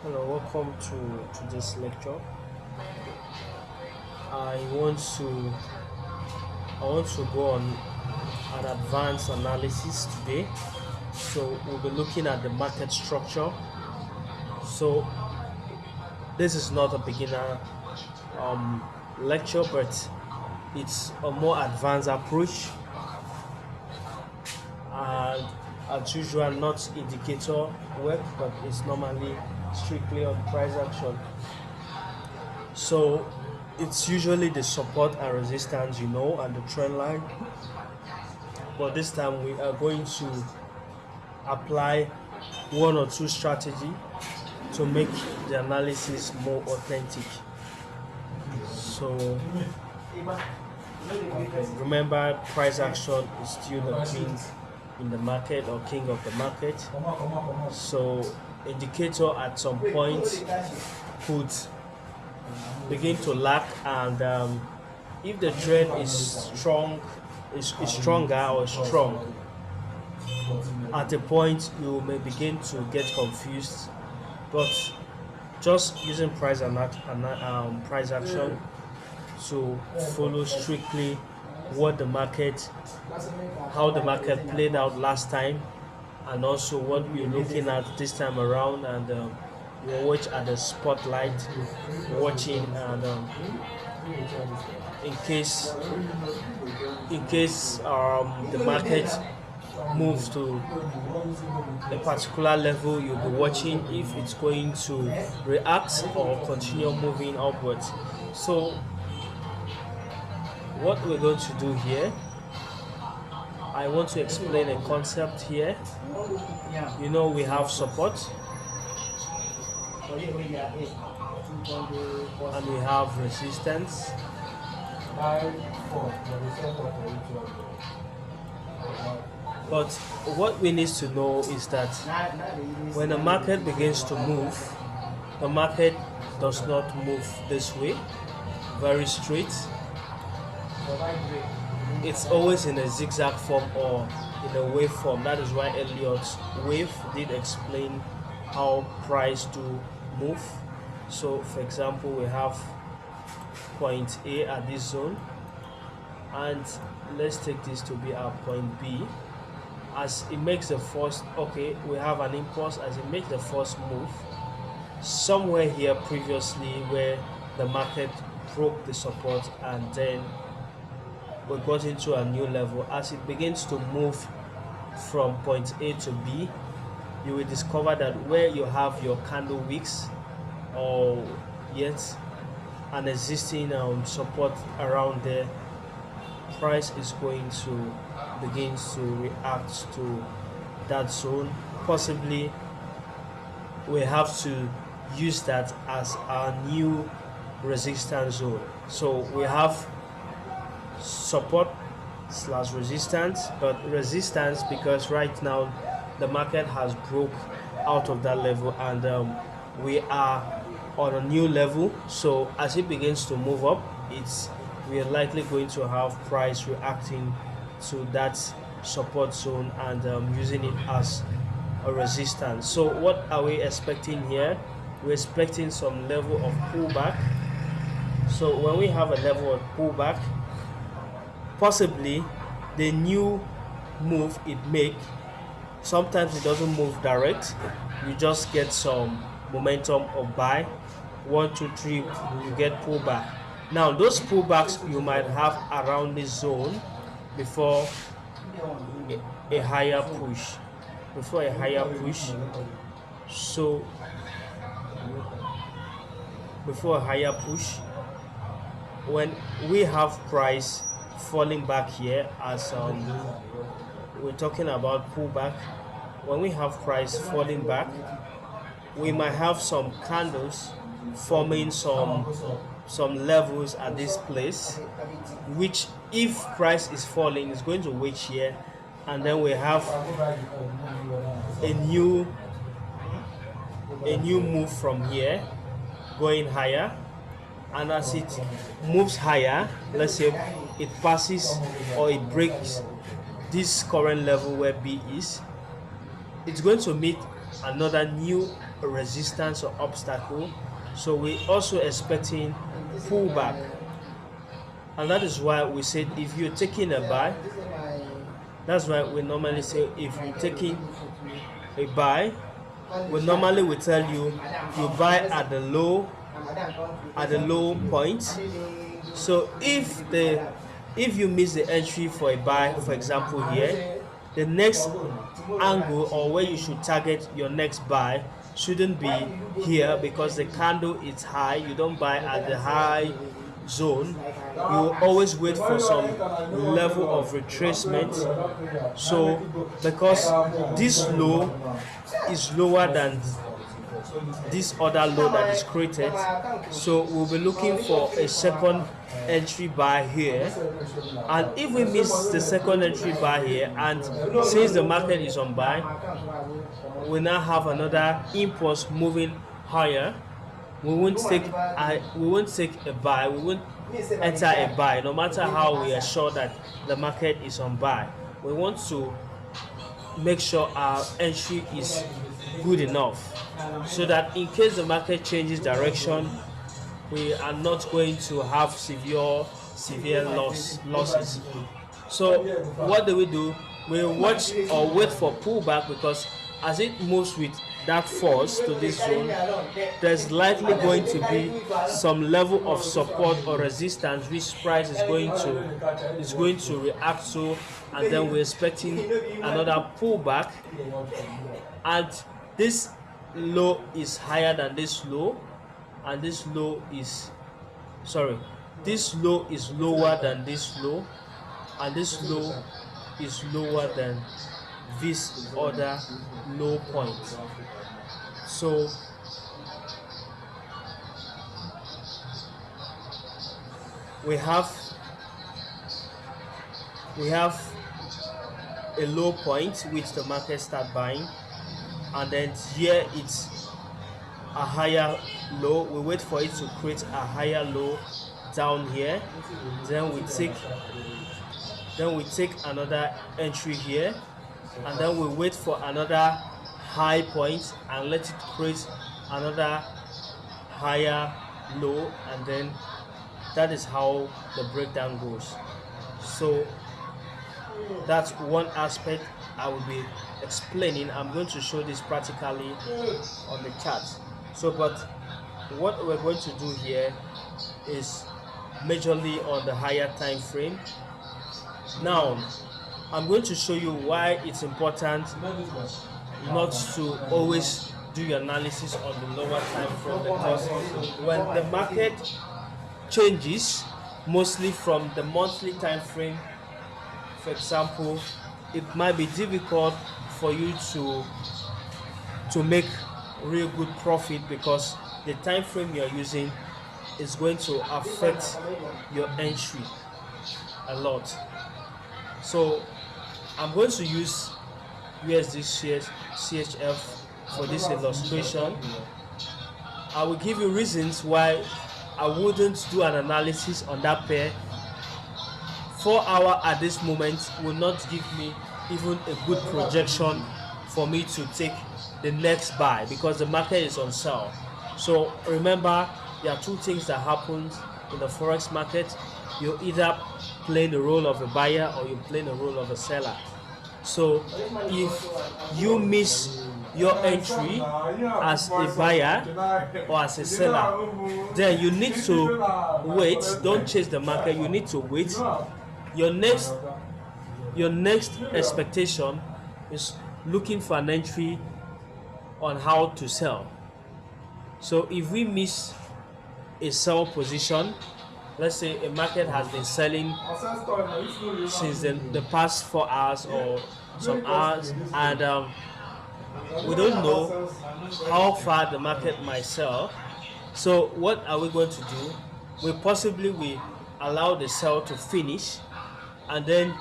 Hello, welcome to this lecture. I want to I want to go on an advanced analysis today. So we'll be looking at the market structure. So this is not a beginner lecture, but it's a more advanced approach, and as usual, not indicator work, but it's normally strictly on price action. So it's usually the support and resistance, and the trend line. But this time we are going to apply one or two strategy to make the analysis more authentic. So remember, price action is still the king in the market or king of the market. So indicator at some point could begin to lack, and if the trend is stronger or strong, at a point you may begin to get confused. But just using price action to follow strictly how the market played out last time, and also what we're looking at this time around, and we'll watch at the spotlight, watching, and in case the market moves to a particular level, you'll be watching if it's going to react or continue moving upwards. So what we're going to do here, I want to explain a concept here. We have support and we have resistance. But what we need to know is that when the market begins to move, the market does not move this way, very straight. It's always in a zigzag form or in a wave form. That is why Elliott's wave did explain how price do move. So for example, we have point A at this zone, and let's take this to be our point B. As it makes the first, we have an impulse as it makes the first move somewhere here previously where the market broke the support, and then we got into a new level. As it begins to move from point A to B, you will discover that where you have your candle wicks or yet an existing support around there, price is going to begin to react to that zone. Possibly we have to use that as our new resistance zone. So we have support slash resistance, but resistance because right now the market has broke out of that level, and we are on a new level. So as it begins to move up, we are likely going to have price reacting to that support zone and using it as a resistance. So what are we expecting here? We're expecting some level of pullback. So when we have a level of pullback, possibly the new move it make, sometimes it doesn't move direct, you just get some momentum of buy, 1 2 3, you get pullback. Now those pullbacks you might have around this zone before a higher push, so before a higher push, when we have price falling back here, as we're talking about pullback, when we have price falling back, we might have some candles forming some levels at this place, which if price is falling is going to wait here, and then we have a new move from here going higher, and as it moves higher, let's say it passes or it breaks this current level where B is, it's going to meet another new resistance or obstacle. So we're also expecting pullback, and that is why we said if you're taking a buy, that's why we normally say if you're taking a buy, we normally will tell you you buy at the low point. So if you miss the entry for a buy, for example here, the next angle or where you should target your next buy shouldn't be here, because the candle is high. You don't buy at the high zone. You always wait for some level of retracement. So because this low is lower than this other low that is created, so we'll be looking for a second entry buy here. And if we miss the second entry buy here, and since the market is on buy, we now have another impulse moving higher, we won't take a buy, we won't enter a buy, no matter how we are sure that the market is on buy. We want to make sure our entry is good enough, so that in case the market changes direction, we are not going to have severe losses. So what do? We watch or wait for pullback, because as it moves with that force to this zone, there's likely going to be some level of support or resistance which price is going to react to, and then we're expecting another pullback. And this low is higher than this low, and this low is lower than this low, and this low is lower than this other low point. So we have a low point which the market start buying, and then here it's a higher low. We wait for it to create a higher low down here, then we take another entry here, and then we wait for another high point and let it create another higher low, and then that is how the breakdown goes. So that's one aspect I will be explaining. I'm going to show this practically on the chart. So but what we're going to do here is majorly on the higher time frame. Now I'm going to show you why it's important not to always do your analysis on the lower time frame, because when the market changes, mostly from the monthly time frame, for example, it might be difficult for you to make real good profit, because the time frame you're using is going to affect your entry a lot. So I'm going to use USD CHF for this illustration. I will give you reasons why I wouldn't do an analysis on that pair. 4 hours at this moment will not give me even a good projection for me to take the next buy, because the market is on sell. So remember, there are two things that happen in the forex market. You either play the role of a buyer or you play the role of a seller. So if you miss your entry as a buyer or as a seller, then you need to wait. Don't chase the market, you need to wait. Your next expectation is looking for an entry on how to sell. So if we miss a sell position, let's say a market has been selling since the past 4 hours or some hours, and we don't know how far the market might sell. So what are we going to do? We possibly will allow the sell to finish, and then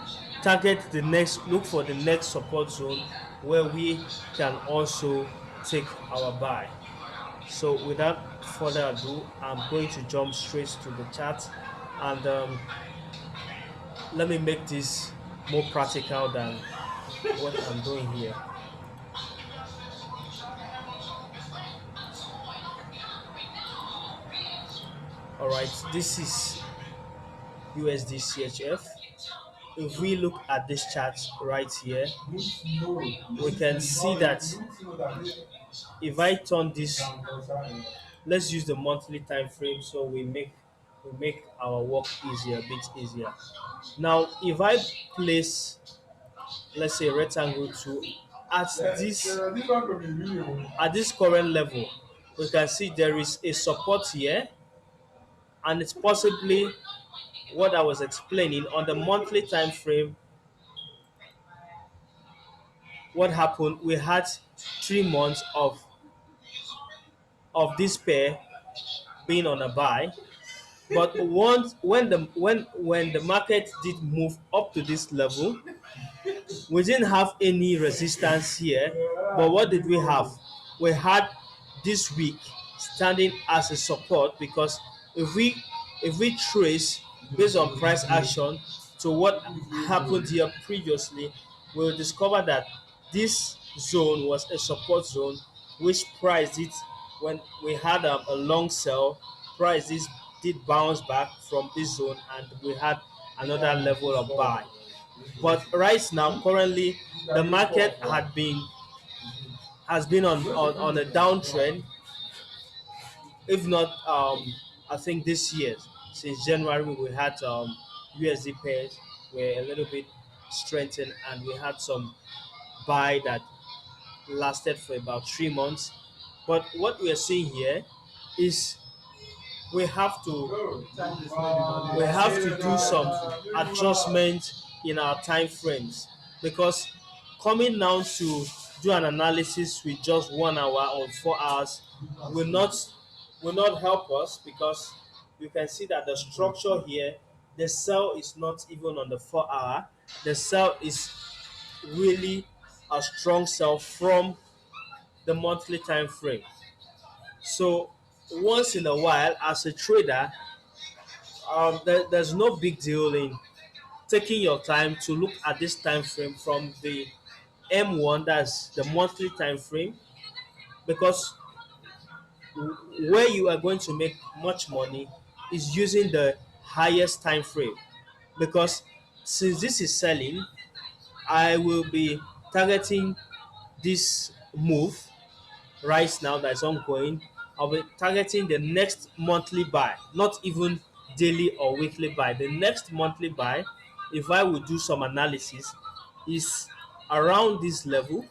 look for the next support zone where we can also take our buy. So without further ado, I'm going to jump straight to the chart, and let me make this more practical than what I'm doing here. All right, this is USD CHF. If we look at this chart right here, we can see that if I turn this, let's use the monthly time frame so we make our work easier, a bit easier. Now, if I place, let's say, rectangle 2 at this current level, we can see there is a support here, and it's possibly what I was explaining on the monthly time frame. What happened? We had 3 months of this pair being on a buy, but once when the market did move up to this level, we didn't have any resistance here. But what did we have? We had this week standing as a support, because if we trace based on price action to what happened here previously, we'll discover that this zone was a support zone, which price it when we had a long sell. Price this did bounce back from this zone, and we had another level of buy. But right now, currently, the market has been on a downtrend. If not, I think this year, since January, we had USD pairs were a little bit strengthened, and we had some buy that lasted for about 3 months. But what we are seeing here is we have to do some adjustment in our time frames, because coming down to do an analysis with just 1 hour or 4 hours will not help us, because you can see that the structure here, the sell is not even on the 4 hour. The sell is really a strong sell from the monthly time frame. So once in a while, as a trader, there's no big deal in taking your time to look at this time frame from the M1, that's the monthly time frame, because where you are going to make much money is using the highest time frame. Because since this is selling, I will be targeting this move right now that's ongoing. I'll be targeting the next monthly buy, not even daily or weekly buy. The next monthly buy, if I would do some analysis, is around this level.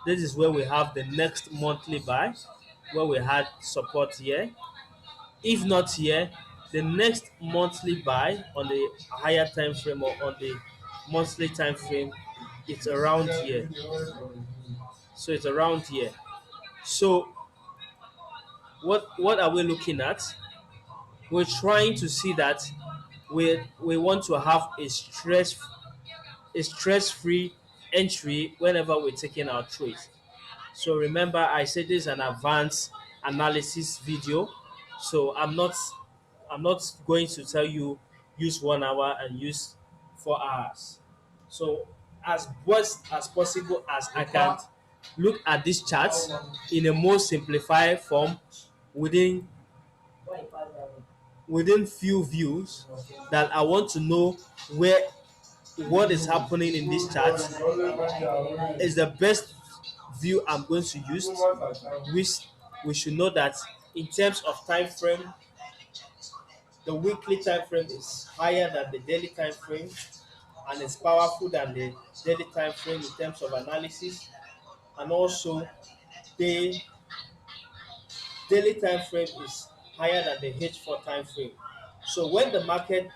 This is where we have the next monthly buy, where we had support here. If not here, the next monthly buy on the higher time frame or on the monthly time frame, it's around here. So it's around here. So what are we looking at? We're trying to see that we want to have a stress free entry whenever we're taking our trades. So remember, I said this is an advanced analysis video. So I'm not going to tell you use 1 hour and use 4 hours. So as best as possible as I can, look at this chart in a more simplified form within few views, that I want to know where what is happening in this chart is the best view I'm going to use. We should know that in terms of time frame, the weekly time frame is higher than the daily time frame, and it's powerful than the daily time frame in terms of analysis. And also, the daily time frame is higher than the H4 time frame. So when the market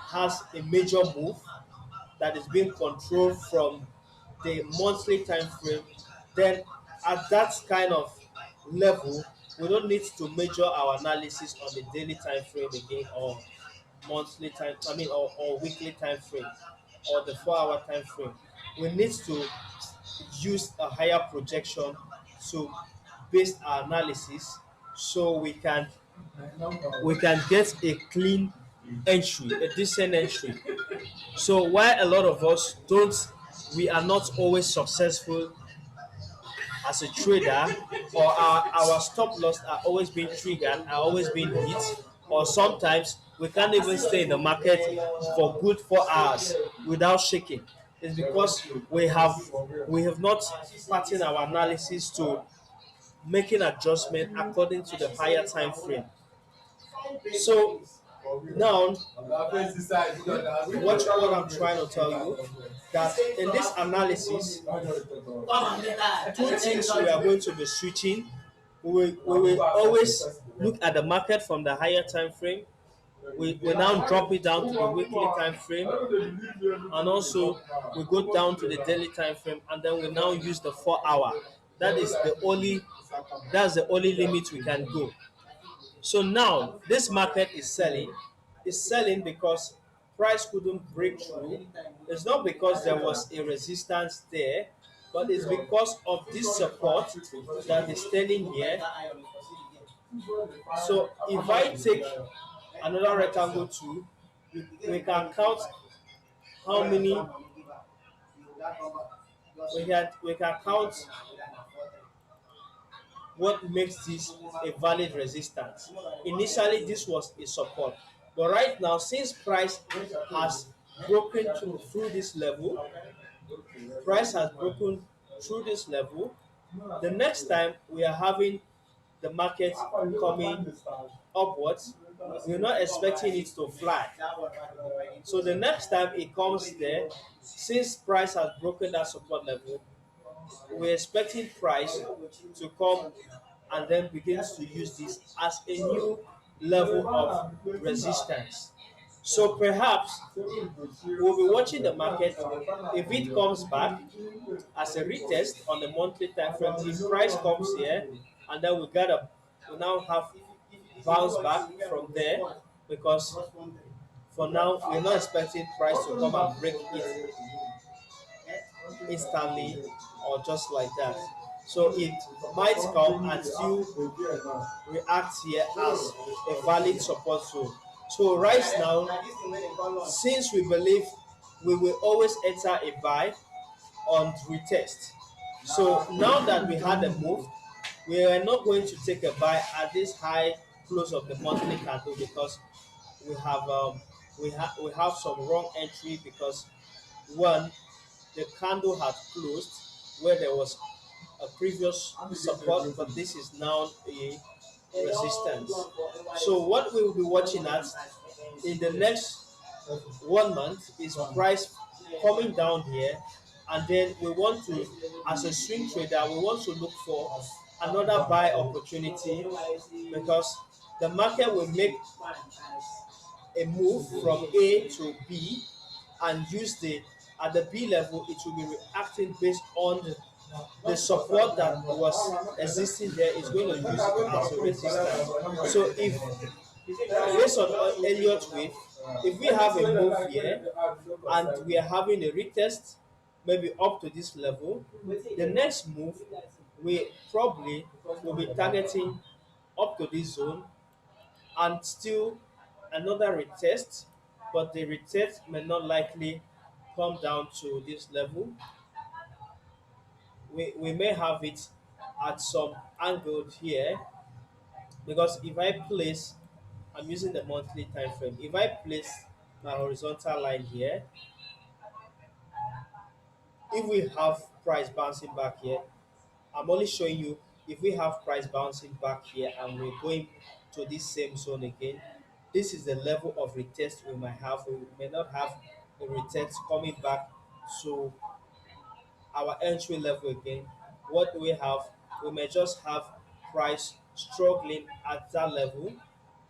has a major move that is being controlled from the monthly time frame, then at that kind of level, we don't need to measure our analysis on the daily time frame again, or monthly time, or weekly time frame, or the 4 hour time frame. We need to use a higher projection to base our analysis, so we can get a clean entry, a decent entry. So while a lot of us don't, we are not always successful as a trader, or our stop loss are always being triggered, are always being hit, or sometimes we can't even stay in the market for good 4 hours without shaking. It's because we have not patterned our analysis to making adjustment according to the higher time frame. So now, what I'm trying to tell you, that in this analysis, two things we are going to be switching. We will always look at the market from the higher time frame. We now drop it down to the weekly time frame, and also we go down to the daily time frame, and then we now use the 4 hour. That's the only limit we can go. So now this market is selling. It's selling because price couldn't break through. It's not because there was a resistance there, but it's because of this support that is standing here. So if I take another rectangle too, we can count how many we can count what makes this a valid resistance. Initially, this was a support, but right now, since price has broken through this level, price has broken through this level. The next time we are having the market coming upwards, we're not expecting it to fly. So the next time it comes there, since price has broken that support level, we're expecting price to come and then begins to use this as a new level of resistance. So perhaps we'll be watching the market. If it comes back as a retest on the monthly time frame, if price comes here and then we now have bounce back from there, because for now we're not expecting price to come and break it instantly or just like that. So it might come and still react here as a valid support zone. So right now, since we believe we will always enter a buy on retest. So now that we had a move, we are not going to take a buy at this high close of the monthly candle, because we have some wrong entry, because one, the candle had closed where there was a previous support, but this is now a resistance. So what we will be watching at in the next 1 month is price coming down here, and then we want to, as a swing trader, we want to look for another buy opportunity, because the market will make a move from A to B, and use the at the B level, it will be reacting based on the support that was existing there, is going to use it as a resistance. So if based on Elliott wave, if we have a move here and we are having a retest maybe up to this level, the next move we probably will be targeting up to this zone, and still another retest, but the retest may not likely come down to this level. We may have it at some angle here, because if I place, I'm using the monthly time frame. If I place my horizontal line here, if we have price bouncing back here, I'm only showing you if we have price bouncing back here and we're going to this same zone again, this is the level of retest we might have. We may not have a retest coming back to our entry level again. What do we have? We may just have price struggling at that level,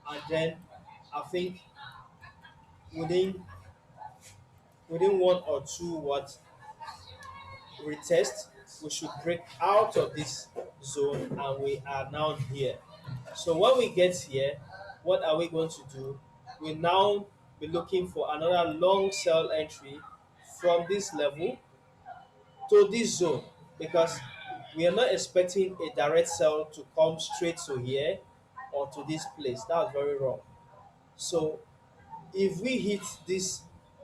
and then I think within within 1 or 2 what retest, we should break out of this zone, and we are now here. So when we get here, what are we going to do? We now be looking for another long sell entry from this level to this zone, because we are not expecting a direct sell to come straight to here or to this place. That's very wrong. So if we hit this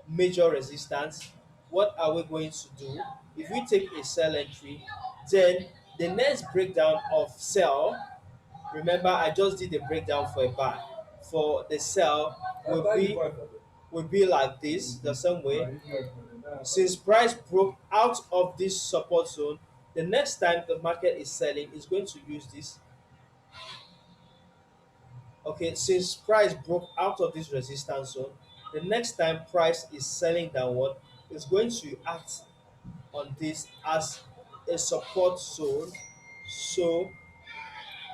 major resistance, what are we going to do? If we take a sell entry, then The next breakdown of sell, remember I just did the breakdown for a buy. For the sell will be like this, the same way. Since price broke out of this support zone, the next time the market is selling is going to use this. Okay, since price broke out of this resistance zone, the next time price is selling downward, it's going to act on this as a support zone. So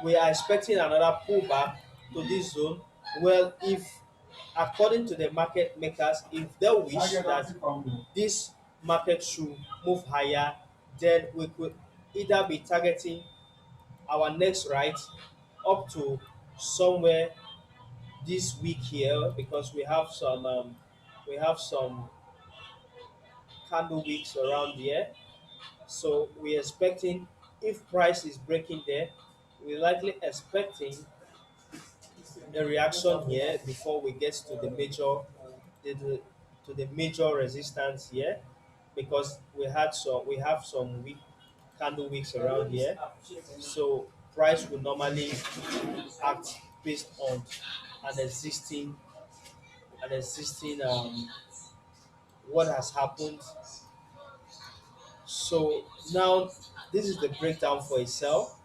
we are expecting another pullback to this zone. Well, if according to the market makers, if they wish that this market should move higher, then we could either be targeting our next right up to somewhere this week here, because we have some candle weeks around here. So we're expecting, if price is breaking there, we're likely expecting a reaction here before we get to the to the major resistance here, because we have some weak candle wicks around here. So price will normally act based on an existing what has happened. So now this is the breakdown for a sell.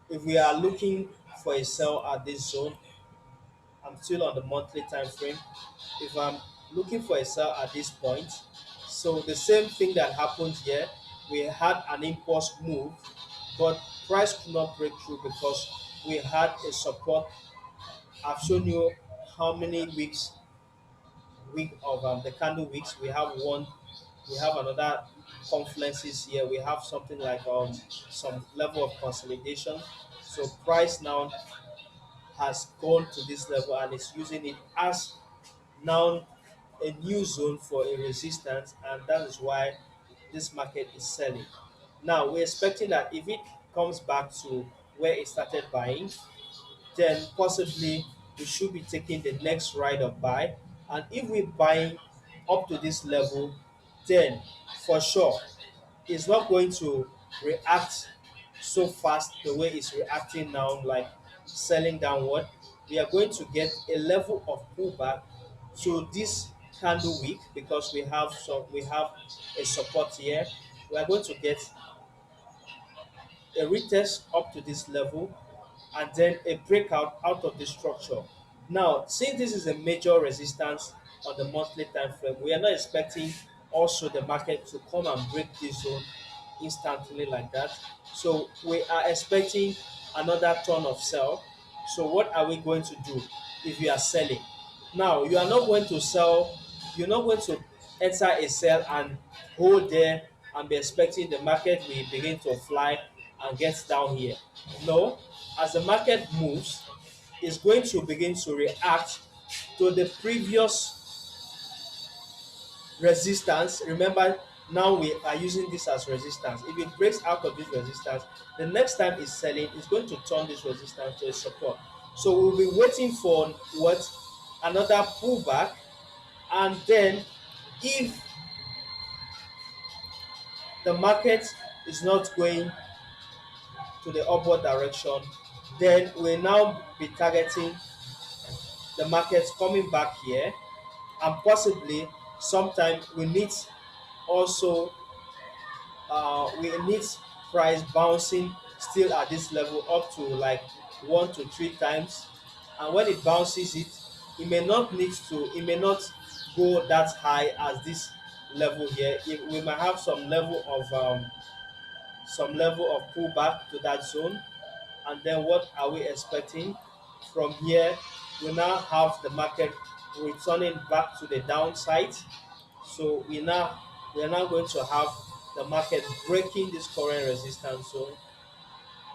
If we are looking for a sell at this zone, I'm still on the monthly time frame. If I'm looking for a sell at this point, so the same thing that happened here, we had an impulse move, but price could not break through because we had a support. I've shown you how many week of the candle weeks. We have one, we have another confluences here. We have something like some level of consolidation. So price now has gone to this level and is using it as now a new zone for a resistance, and that is why this market is selling. Now we're expecting that if it comes back to where it started buying, then possibly we should be taking the next ride of buy. And if we're buying up to this level, then for sure it's not going to react so fast the way it's reacting now, like selling downward. We are going to get a level of pullback to this candle week, because we have a support here. We are going to get a retest up to this level, and then a breakout out of the structure. Now, since this is a major resistance on the monthly time frame, we are not expecting also the market to come and break this zone instantly like that. So we are expecting another turn of sell. So what are we going to do if we are selling? Now you are not going to sell, you're not going to enter a sell and hold there and be expecting the market will begin to fly and get down here. No, as the market moves, it's going to begin to react to the previous resistance. Remember, now we are using this as resistance. If it breaks out of this resistance, the next time it's selling, it's going to turn this resistance to a support. So we'll be waiting for what, another pullback, and then if the market is not going to the upward direction, then we'll now be targeting the market coming back here, and possibly sometime we need also we need price bouncing still at this level up to like 1 to 3 times, and when it bounces it, it may not go that high as this level here. We might have some level of pullback to that zone, and then what are we expecting from here? We now have the market returning back to the downside. So we are now going to have the market breaking this current resistance zone,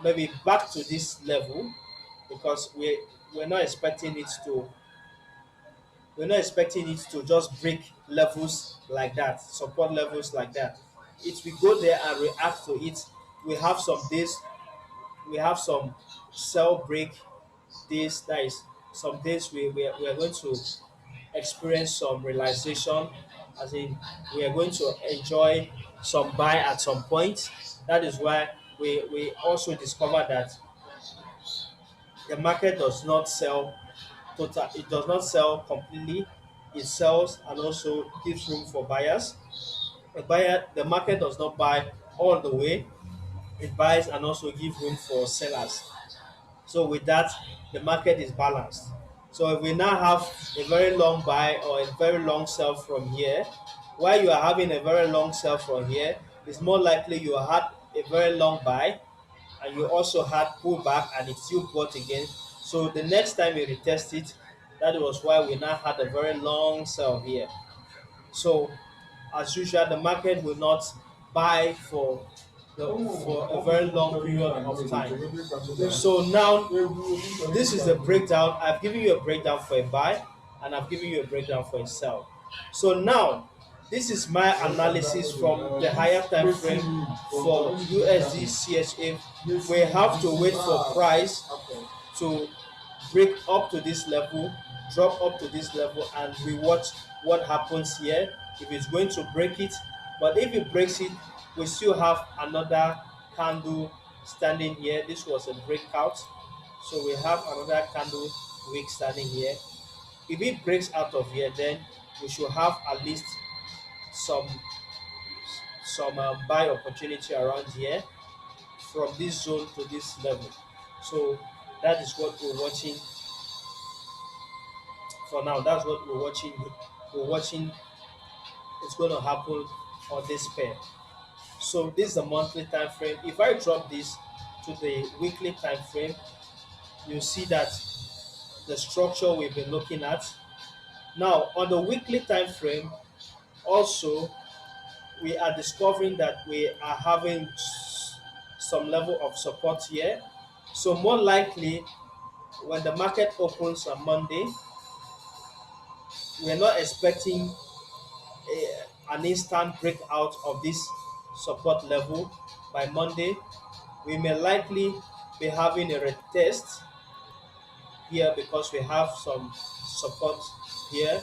maybe back to this level, because we're not expecting it to just break levels like that, support levels like that. It will go there and react to it. We have some days, we have some sell break days. That is, some days we are going to experience some realization, as in we are going to enjoy some buy at some point. That is why we also discovered that the market does not sell total, it does not sell completely, it sells and also gives room for buyers. The market does not buy all the way, it buys and also gives room for sellers. So with that, the market is balanced. So if we now have a very long buy or a very long sell from here, while you are having a very long sell from here, it's more likely you had a very long buy and you also had pullback and it still bought again. So the next time you retest it, that was why we now had a very long sell here. So, as usual, the market will not buy for a very long period of time. So now, this is the breakdown. I've given you a breakdown for a buy, and I've given you a breakdown for a sell. So now, this is my analysis from the higher time frame for USD CHF. We have to wait for price to break up to this level, drop up to this level, and we watch what happens here. If it's going to break it, but if it breaks it, we still have another candle standing here. This was a breakout, so we have another candle wick standing here. If it breaks out of here, then we should have at least some buy opportunity around here from this zone to this level. So that is what we're watching for now. That's what we're watching. We're watching it's going to happen on this pair. So this is the monthly time frame. If I drop this to the weekly time frame, you see that the structure we've been looking at. Now on the weekly time frame, also we are discovering that we are having some level of support here. So more likely when the market opens on Monday, we're not expecting an instant breakout of this support level by Monday. We may likely be having a retest here because we have some support here.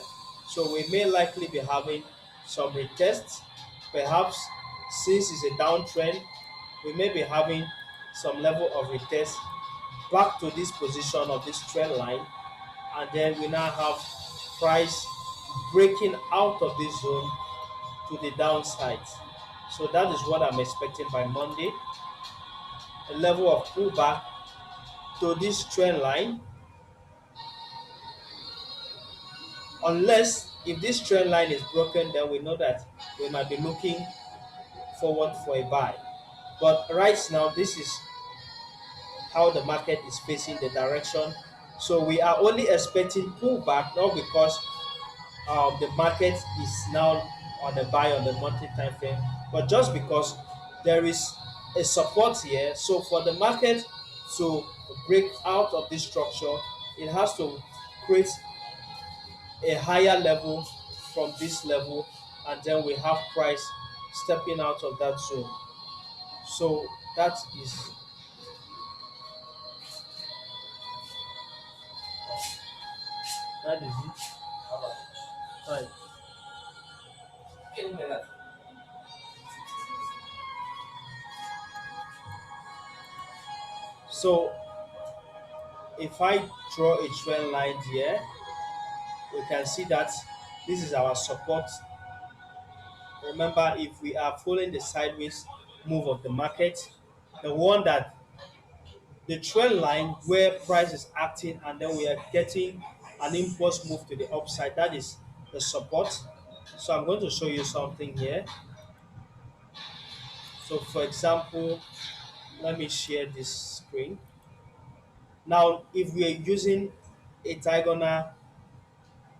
So we may likely be having some retests. Perhaps since it's a downtrend, we may be having some level of retest back to this position of this trend line, and then we now have price breaking out of this zone to the downside. So that is what I'm expecting by Monday. A level of pullback to this trend line, unless if this trend line is broken, then we know that we might be looking forward for a buy. But right now, this is how the market is facing the direction. So we are only expecting pullback, not because the market is now on a buy on the monthly time frame, but just because there is a support here. So for the market to break out of this structure, it has to create a higher level from this level, and then we have price stepping out of that zone. So is that is it. Right. So if I draw a trend line here, we can see that this is our support. Remember, if we are following the sideways move of the market, the one that the trend line where price is acting and then we are getting an impulse move to the upside, that is the support. So I'm going to show you something here. So for example, let me share this screen. Now, if we are using a diagonal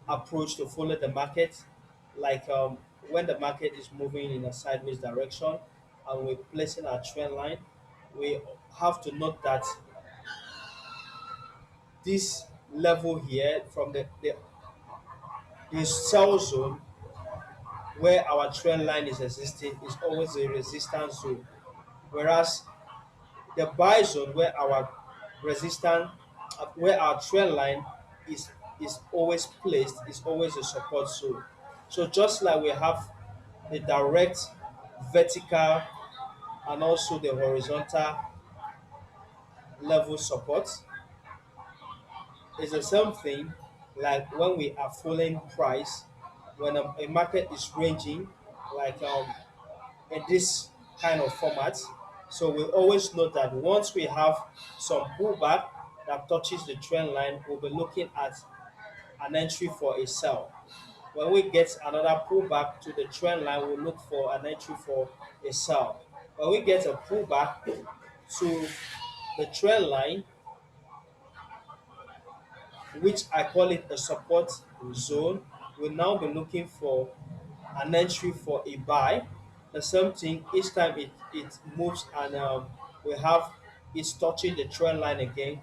approach to follow the market, like when the market is moving in a sideways direction and we're placing our trend line, we have to note that this level here from the sell zone where our trend line is existing is always a resistance zone, whereas the buy zone where our trend line is is always placed is always a support zone. So just like we have the direct vertical and also the horizontal level support. It's the same thing like when we are following price, when a market is ranging, like in this kind of format. So we always know that once we have some pullback that touches the trend line, we'll be looking at an entry for a sell. When we get another pullback to the trend line, we'll look for an entry for a sell. When we get a pullback to the trend line, which I call it a support zone, we'll now be looking for an entry for a buy. The same thing each time it moves and we have it's touching the trend line again.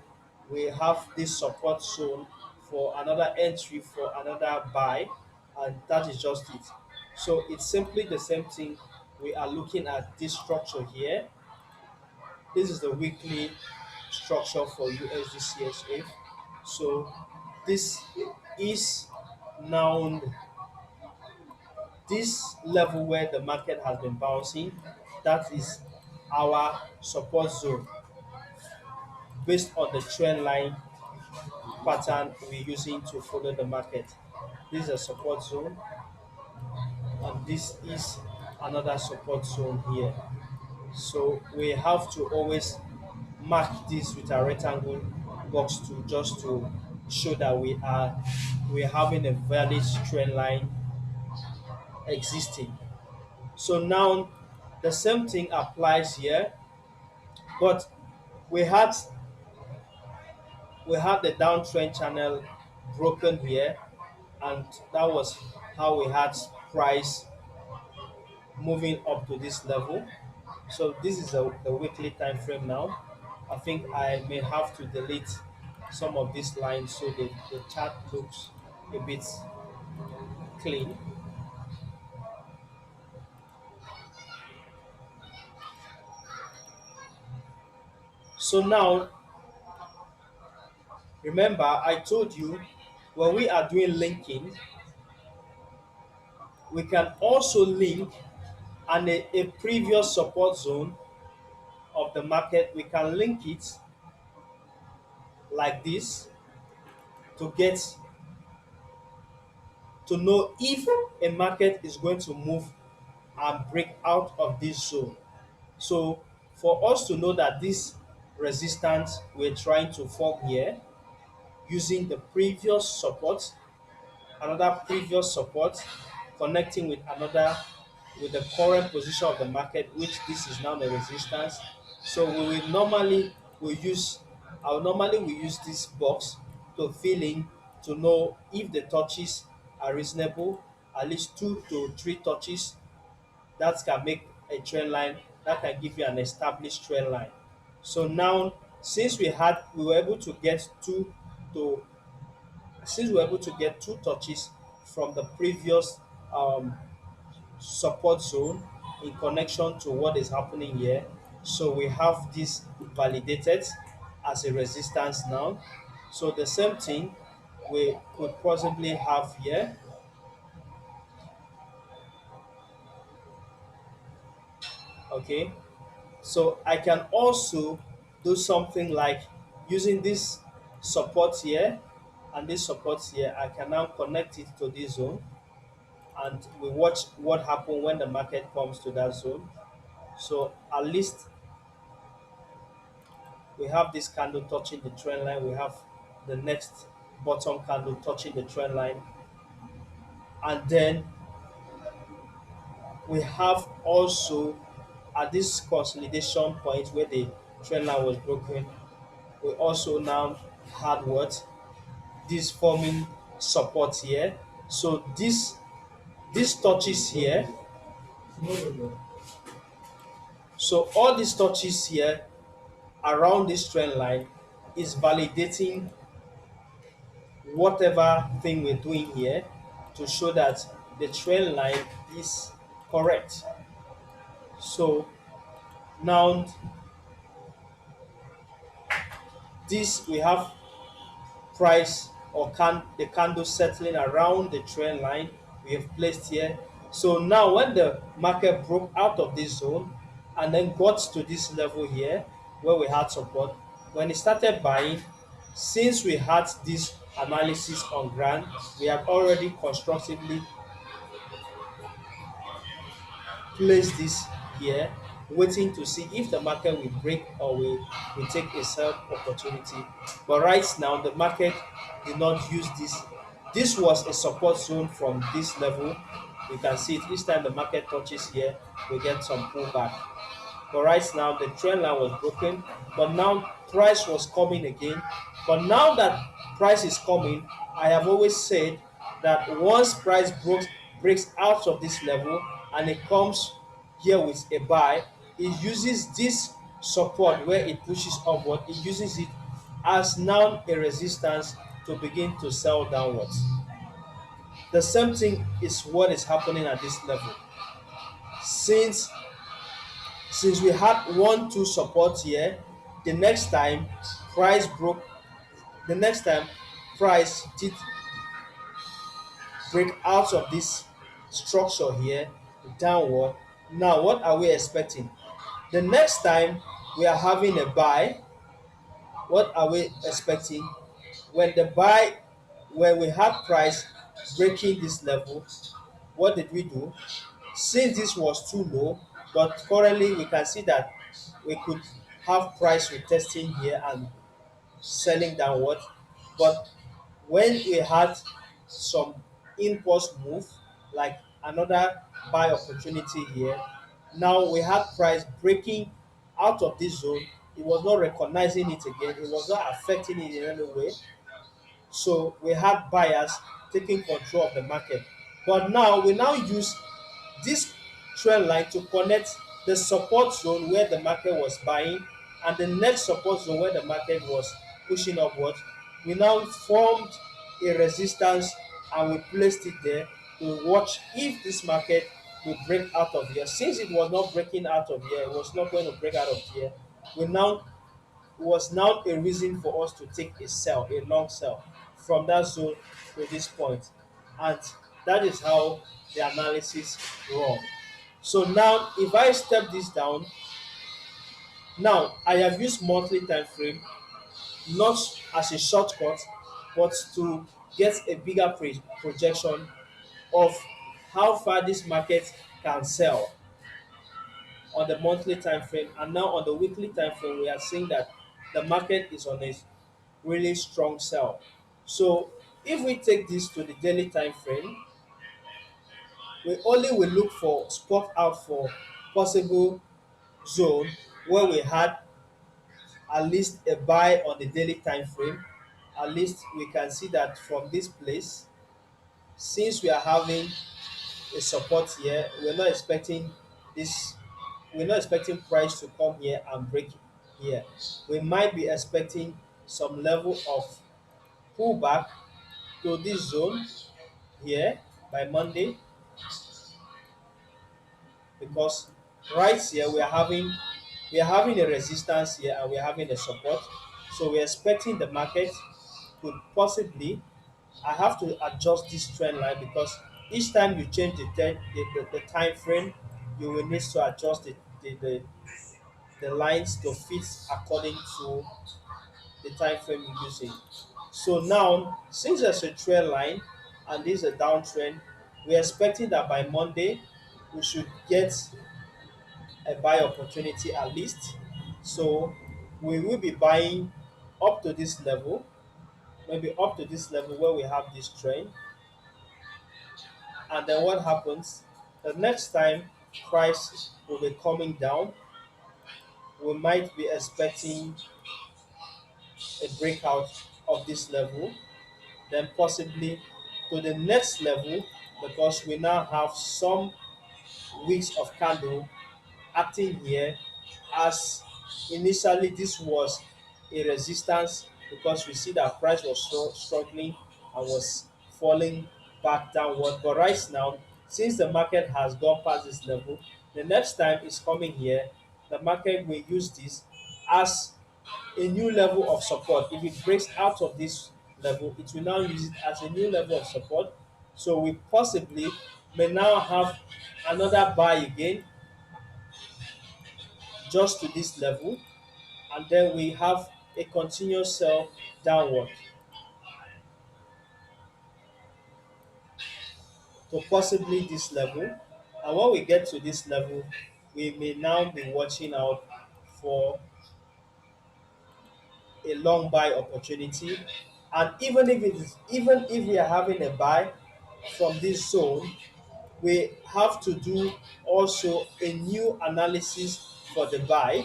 We have this support zone for another entry for another buy, and that is just it. So it's simply the same thing. We are looking at this structure here. This is the weekly structure for USD So this is now this level where the market has been bouncing. That is our support zone based on the trend line pattern we're using to follow the market. This is a support zone, and this is another support zone here. So we have to always mark this with a rectangle box to just to show that we're having a valid trend line existing. So now the same thing applies here, but we had we had the downtrend channel broken here, and that was how we had price moving up to this level. So this is the weekly time frame now. I think I may have to delete some of these lines so the chart looks a bit clean. So now remember I told you when we are doing linking, we can also link and a previous support zone of the market. We can link it like this to get to know if a market is going to move and break out of this zone. So for us to know that this resistance we're trying to form here using the previous support, another previous support connecting with another with the current position of the market, which this is now the resistance. So we will normally we use I will normally we use this box to fill in to know if the touches are reasonable, at least 2 to 3 touches that can make a trend line that can give you an established trend line. So now since we were able to get to since we were able to get 2 touches from the previous um, support zone in connection to what is happening here. So we have this validated as a resistance now. So the same thing we could possibly have here. Okay. So I can also do something like using this support here and this support here. I can now connect it to this zone and we watch what happens when the market comes to that zone. So at least we have this candle touching the trend line. We have the next bottom candle touching the trend line. And then we have also at this consolidation point where the trend line was broken, we also now had what? This forming support here. So this touches here. So all these touches here around this trend line is validating whatever thing we're doing here to show that the trend line is correct. So now this we have price or the candle settling around the trend line we have placed here. So now when the market broke out of this zone and then got to this level here where we had support. When it started buying, since we had this analysis on ground, we have already constructively placed this here, waiting to see if the market will break or will take a sell opportunity. But right now, the market did not use this. This was a support zone from this level. You can see it each time the market touches here, we get some pullback. But right now the trend line was broken, but now price was coming again. But now that price is coming, I have always said that once price breaks out of this level and it comes here with a buy, it uses this support where it pushes upward, it uses it as now a resistance to begin to sell downwards. The same thing is what is happening at this level. Since we had 1 2 support here, the next time price broke the next time price did break out of this structure here downward. Now what are we expecting? The next time we are having a buy, what are we expecting? When the buy when we had price breaking this level, what did we do? Since this was too low, but currently we can see that we could have price retesting here and selling downward. But when we had some impulse move, like another buy opportunity here, now we had price breaking out of this zone. It was not recognizing it again, it was not affecting it in any way. So we had buyers taking control of the market. But now we now use this trend line to connect the support zone where the market was buying and the next support zone where the market was pushing upwards. We now formed a resistance and we placed it there to watch if this market will break out of here. Since it was not breaking out of here, it was not going to break out of here. We now was now a reason for us to take a sell, a long sell from that zone to this point. And that is how the analysis run. So now if I step this down, now I have used monthly time frame not as a shortcut but to get a bigger projection of how far this market can sell on the monthly time frame. And now on the weekly time frame we are seeing that the market is on a really strong sell. So if we take this to the daily time frame, we only will look for spot out for possible zone where we had at least a buy on the daily time frame. At least we can see that from this place, since we are having a support here, this we're not expecting price to come here and break here. We might be expecting some level of pullback to this zone here by Monday, because right here we are having a resistance here and we're having a support. So we're expecting the market could possibly, I have to adjust this trend line because each time you change the time frame, you will need to adjust the lines to fit according to the time frame you're using. So now, since there's a trend line and this is a downtrend, we're expecting that by Monday we should get a buy opportunity at least. So we will be buying up to this level, maybe up to this level where we have this trend. And then what happens? The next time price will be coming down, we might be expecting a breakout of this level, then possibly to the next level, because we now have some weeks of candle acting here. As initially this was a resistance because we see that price was struggling and was falling back downward. But right now, since the market has gone past this level, the next time it's coming here, the market will use this as a new level of support. If it breaks out of this level, it will now use it as a new level of support. So we possibly may now have another buy again just to this level, and then we have a continuous sell downward to possibly this level. And when we get to this level, we may now be watching out for a long buy opportunity. And even if we are having a buy from this zone, we have to do also a new analysis for the buy,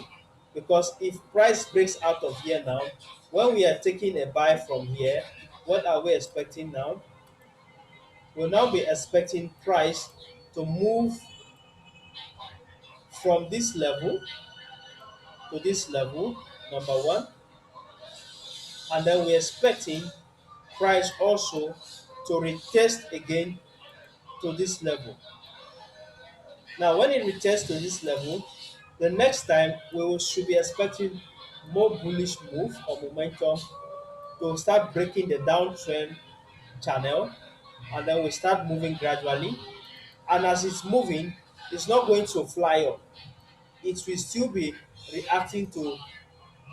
because if price breaks out of here now, when we are taking a buy from here, what are we expecting now? We'll now be expecting price to move from this level to this level, number one, and then we're expecting price also to retest again to this level. Now, when it retests to this level, the next time should be expecting more bullish move or momentum to start breaking the downtrend channel, and then we start moving gradually. And as it's moving, it's not going to fly up. It will still be reacting to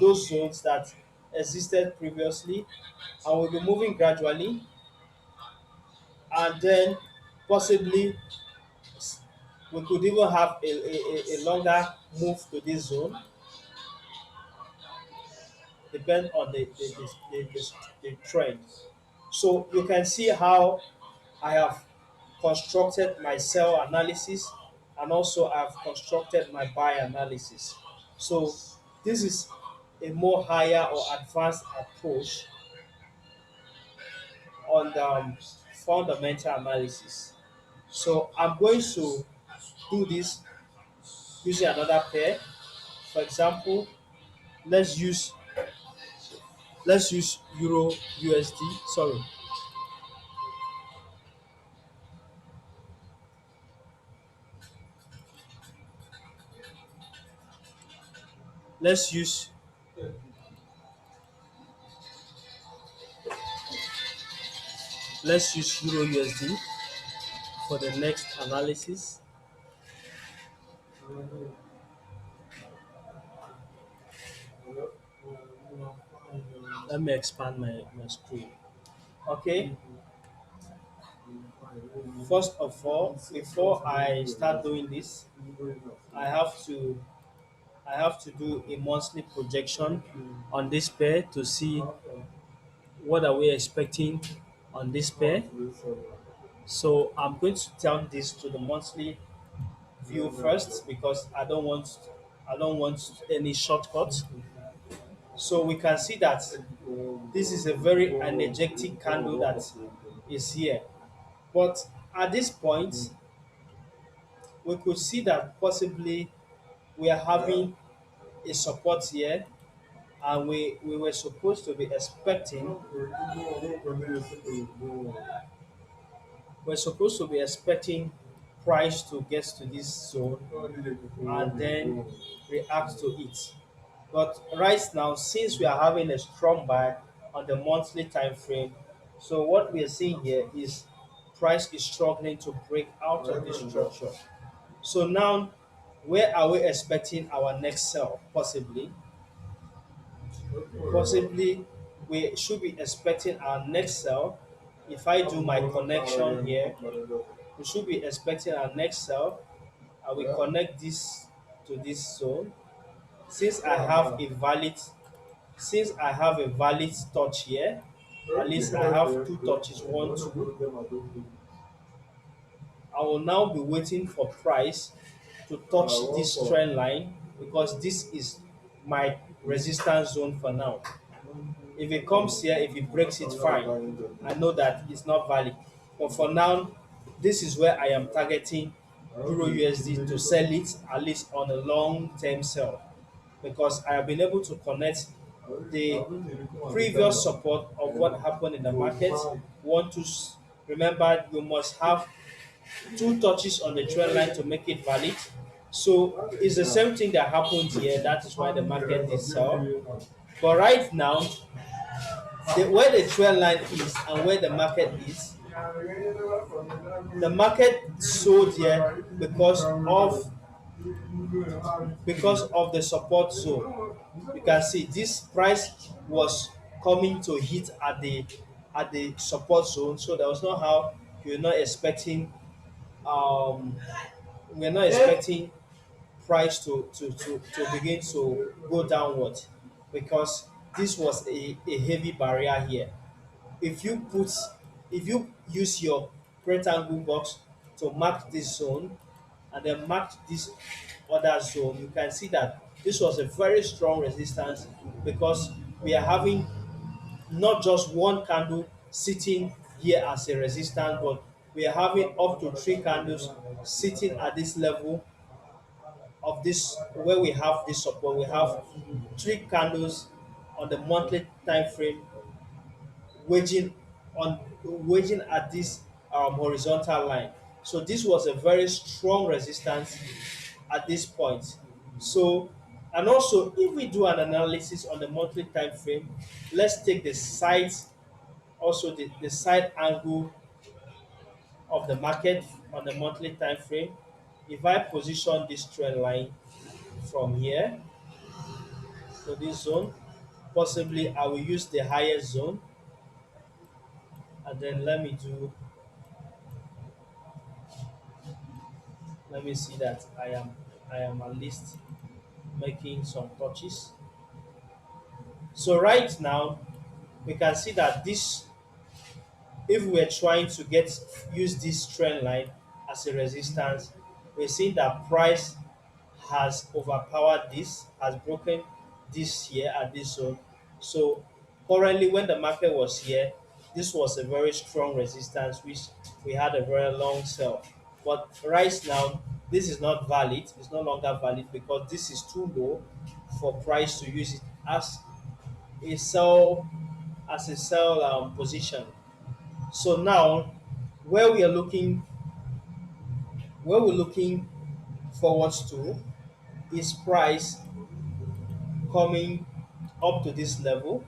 those zones that existed previously, and will be moving gradually, and then possibly we could even have a longer move to this zone, depend on the trend. So you can see how I have constructed my sell analysis, and also I've constructed my buy analysis. So this is a more higher or advanced approach on the fundamental analysis. So I'm going to do this using another pair. For example, let's use let's use Euro USD. Sorry, let's use let's use Euro USD for the next analysis. Let me expand my screen. Okay. First of all, before I start doing this, I have to I have to do a monthly projection on this pair to see what are we expecting on this pair. So I'm going to turn this to the monthly view first, because I don't want any shortcuts. So we can see that this is a very energetic candle that is here. But at this point, we could see that possibly we are having a support here, and we were supposed to be expecting we're supposed to be expecting price to get to this zone and then react to it. But right now, since we are having a strong buy on the monthly time frame, so what we are seeing here is price is struggling to break out of this structure. So now, where are we expecting our next sell? Possibly we should be expecting our next sell. If I do my connection here, we should be expecting our next sell. I will connect this to this zone. Since I have a valid since I have a valid touch here, at least I have two touches, one, two. I will now be waiting for price to touch this trend line, because this is my resistance zone for now. If it comes here, if it breaks it, fine. I know that it's not valid. But for now, this is where I am targeting Euro USD to sell it, at least on a long term sell, because I have been able to connect the previous support of what happened in the market. Want to remember, you must have two touches on the trend line to make it valid. So it's the same thing that happened here. That is why the market did sell. But right now, where the trend line is and where the market is, the market sold here because of because of the support zone. You can see this price was coming to hit at the support zone, so there was no how you're not expecting um we're not expecting price to begin to go downward, because this was a heavy barrier here. If you put if you use your rectangle box to mark this zone and then mark this other zone, you can see that this was a very strong resistance, because we are having not just one candle sitting here as a resistance, but we are having up to three candles sitting at this level of this, where we have this support. We have three candles on the monthly time frame waging waging at this horizontal line. So this was a very strong resistance at this point. So, and also if we do an analysis on the monthly time frame, let's take the sides, also the side angle of the market on the monthly time frame. If I position this trend line from here to this zone, possibly I will use the highest zone, and then let me see that I am at least making some touches. So right now we can see that this, if we're trying to get use this trend line as a resistance, we're seeing that price has overpowered this, has broken this here at this zone. So currently, when the market was here, this was a very strong resistance, which we had a very long sell. But right now, this is not valid. It's no longer valid, because this is too low for price to use it a sell as a sell position. So now, where we are looking, where we're looking forward to, is price coming up to this level.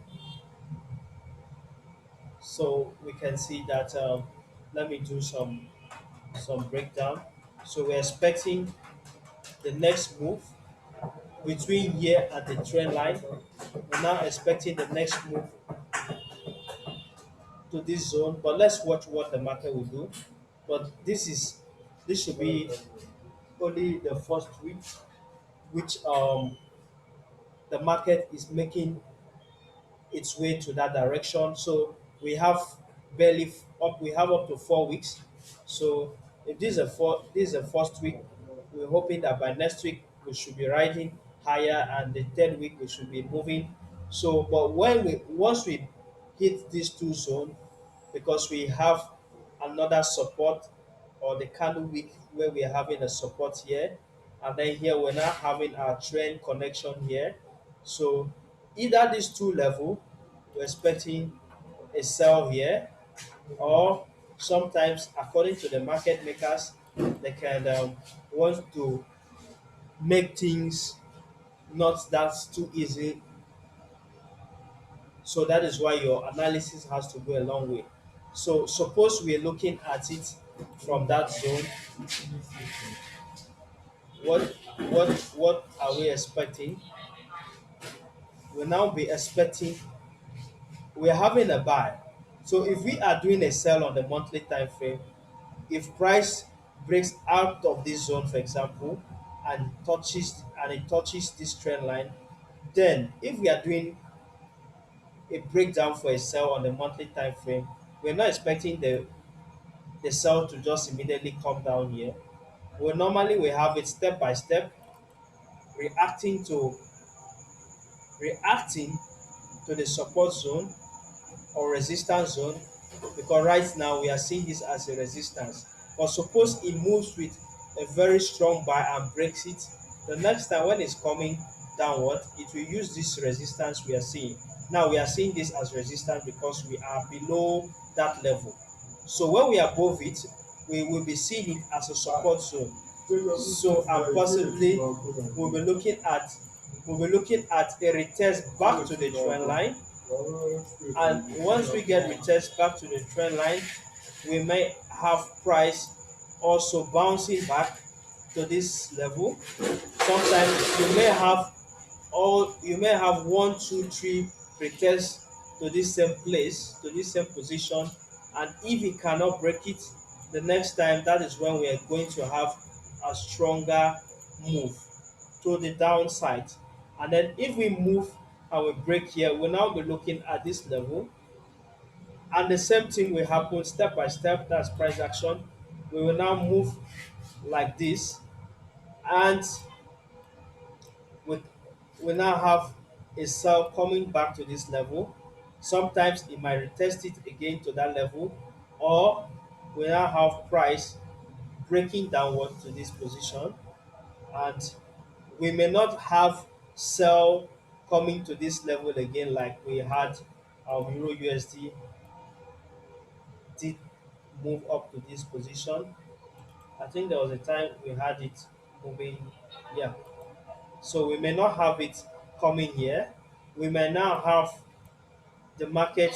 So we can see that. Let me do some breakdown. So we're expecting the next move between here and the trend line. We're now expecting the next move to this zone, but let's watch what the market will do. But this should be only the first week, which the market is making its way to that direction. So we have we have up to 4 weeks. So if this is a first week, we're hoping that by next week we should be riding higher, and the third week we should be moving. So, but when we once we hit these two zones, because we have another support, or the candle week where we are having a support here, and then here we're now having our trend connection here. So either these two level, we're expecting a sell here, or sometimes according to the market makers, they can want to make things not that too easy. So that is why your analysis has to go a long way. So suppose we're looking at it from that zone, what what are we expecting? We'll now be expecting, we're having a buy. So if we are doing a sell on the monthly time frame, if price breaks out of this zone, for example, and it touches this trend line, then if we are doing a breakdown for a sell on the monthly time frame, we're not expecting the sell to just immediately come down here. Well, normally we have it step by step, reacting to reacting to the support zone or resistance zone, because right now we are seeing this as a resistance. But suppose it moves with a very strong buy and breaks it, the next time when it's coming downward, it will use this resistance we are seeing. Now we are seeing this as resistance because we are below that level. So when we are above it, we will be seeing it as a support zone. So, and possibly we'll be looking at a retest back to the trend line, and once we get retest back to the trend line, we may have price also bouncing back to this level. Sometimes you may have one, two, three pretests to this same place, to this same position, and if it cannot break it, the next time that is when we are going to have a stronger move to the downside. And then if we move and we break here, we'll now be looking at this level, and the same thing will happen step by step. That's price action. We will now move like this, and we, we now have a sell coming back to this level. Sometimes it might retest it again to that level, or we now have price breaking downward to this position, and we may not have sell coming to this level again like we had Euro USD did move up to this position. I think there was a time we had it moving, yeah. So we may not have it coming here. We may now have the market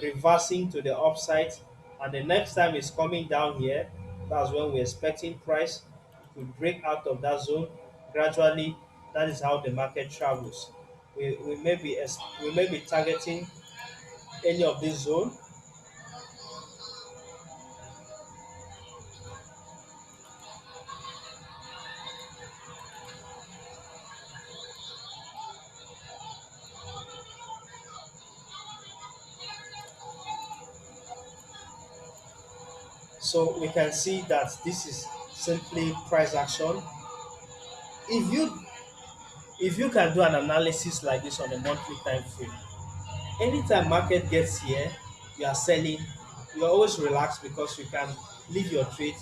reversing to the upside, and the next time it's coming down here, that's when we're expecting price to break out of that zone gradually. That is how the market travels. We may be targeting any of this zone. So we can see that this is simply price action. If you if you can do an analysis like this on a monthly time frame, anytime market gets here, you are selling, you are always relaxed because you can leave your trade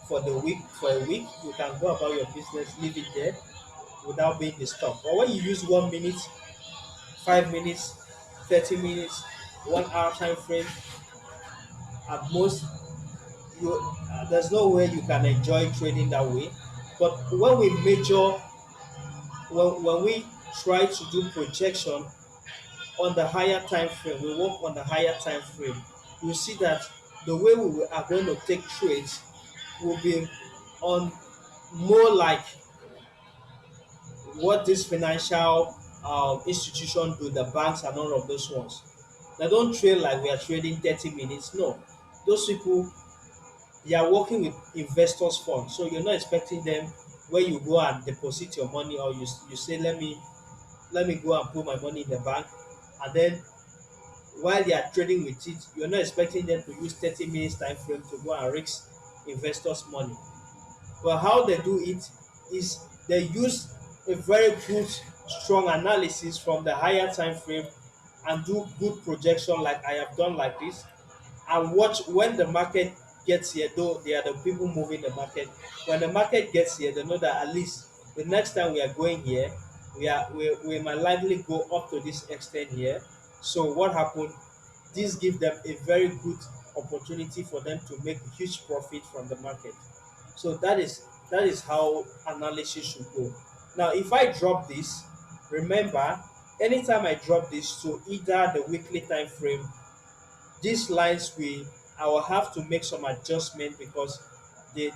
for a week. You can go about your business, leave it there without being disturbed. But when you use 1 minute, 5 minutes, 30 minutes, 1 hour time frame, at most, there's no way you can enjoy trading that way. But when we try to do projection on the higher time frame, we work on the higher time frame, you see that the way are going to take trades will be on more like what this financial institution do, the banks and all of those ones. They don't trade like we are trading 30 minutes. No, those people, they are working with investors funds, so you're not expecting them where you go and deposit your money, or you say let me go and put my money in the bank, and then while they are trading with it, you're not expecting them to use 30 minutes time frame to go and risk investors money. But how they do it is they use a very good strong analysis from the higher time frame and do good projection like I have done like this, and watch when the market gets here. Though they are the people moving the market, when the market gets here, they know that at least the next time we are going here, we might likely go up to this extent here. So what happened, this gives them a very good opportunity for them to make huge profit from the market. So that is how analysis should go. Now if I drop this, remember, anytime I drop this to either the weekly time frame, these lines I will have to make some adjustment because the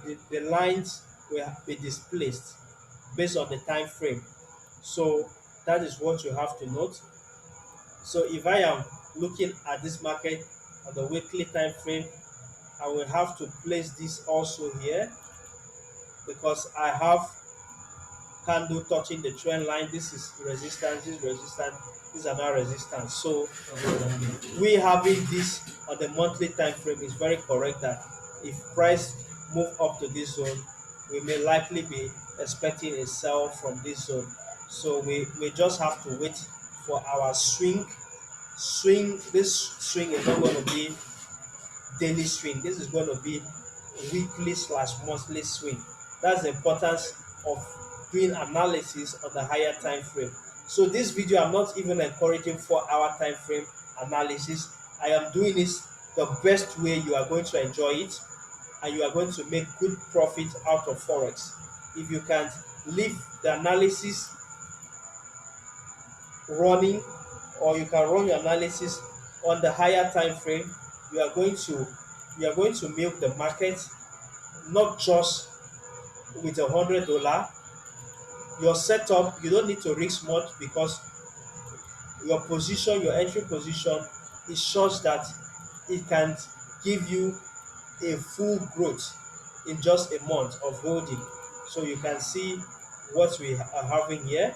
lines will be displaced based on the time frame. So that is what you have to note. So if I am looking at this market on the weekly time frame, I will have to place this also here because I have candle touching the trend line. This is resistance, this is resistance, these are not resistance. So we having this on the monthly time frame is very correct that if price move up to this zone, we may likely be expecting a sell from this zone. So we just have to wait for our swing. This swing is not going to be daily swing. This is going to be weekly slash monthly swing. That's the importance of doing analysis on the higher time frame. So this video, I'm not even encouraging 4 hour time frame analysis. I am doing this the best way you are going to enjoy it, and you are going to make good profit out of Forex. If you can leave the analysis running, or you can run your analysis on the higher time frame, you are going to milk the market, not just with $100, your setup, you don't need to risk much because your position, your entry position is such that it can give you a full growth in just a month of holding. So you can see what we are having here.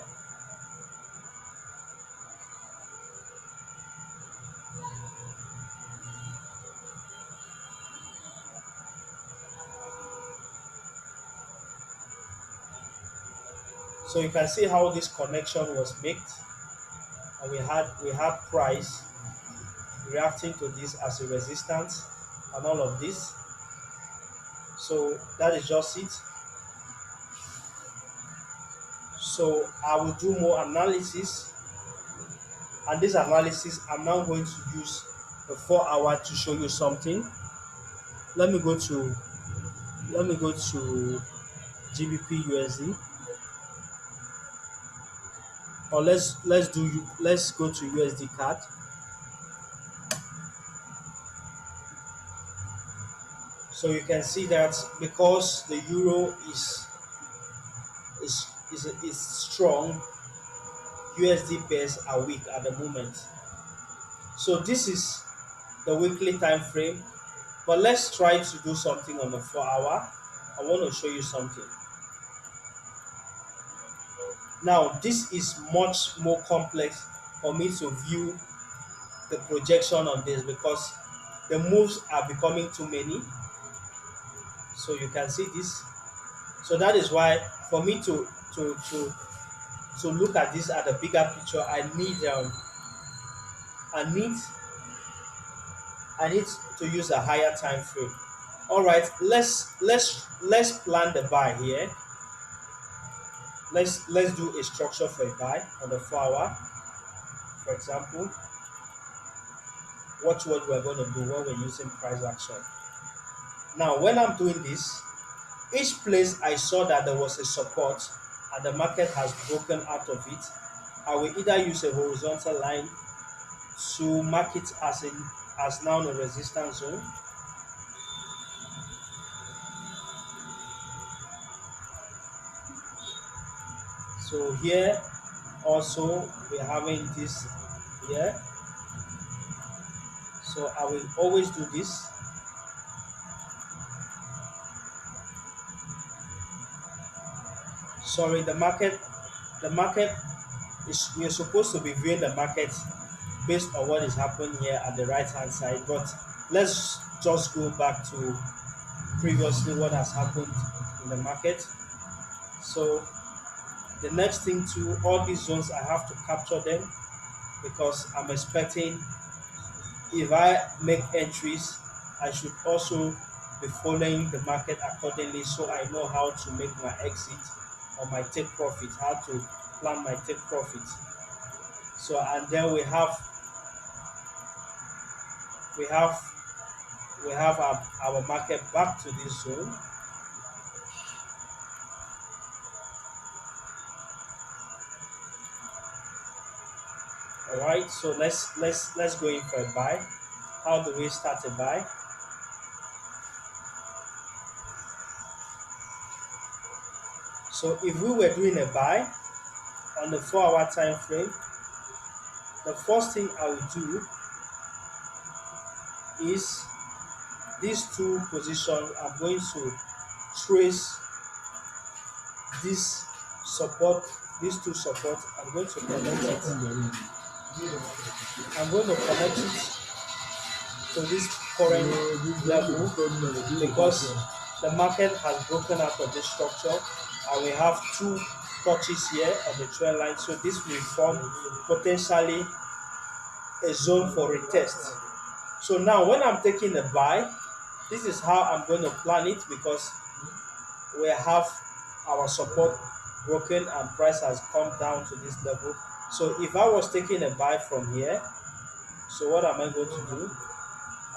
So you can see how this connection was made, and we had price reacting to this as a resistance and all of this. So that is just it. So I will do more analysis, and this analysis I'm now going to use a 4 hour to show you something. Let me go to GBP USD, or let's go to USD card. So you can see that because the euro is strong, USD pairs are weak at the moment. So this is the weekly time frame, but let's try to do something on the 4 hour. I want to show you something. Now this is much more complex for me to view the projection on this because the moves are becoming too many. So you can see this. So that is why for me to look at this at a bigger picture, I need I need to use a higher time frame. All right, let's plan the buy here. Let's do a structure for a buy on the 4 hour. For example, watch what we're going to do when we're using price action. Now, when I'm doing this, each place I saw that there was a support and the market has broken out of it, I will either use a horizontal line to mark it as now a resistance zone. So here also we're having this here. So I will always do this. Sorry, the market is, we're supposed to be viewing the market based on what is happening here at the right hand side, but let's just go back to previously what has happened in the market. So the next thing to all these zones, I have to capture them because I'm expecting if I make entries, I should also be following the market accordingly so I know how to make my exit or my take profit, how to plan my take profit. So and then we have our market back to this zone. All right, so let's go in for a buy. How do we start a buy? So if we were doing a buy on the 4 hour time frame, the first thing I will do is these two positions. I'm going to trace this support, these two supports. I'm going to connect it. I'm going to connect it to this current level because the market has broken out of this structure and we have two touches here on the trend line. So this will form potentially a zone for retest. So now when I'm taking a buy, this is how I'm going to plan it because we have our support broken and price has come down to this level. So if I was taking a buy from here, so what am I going to do?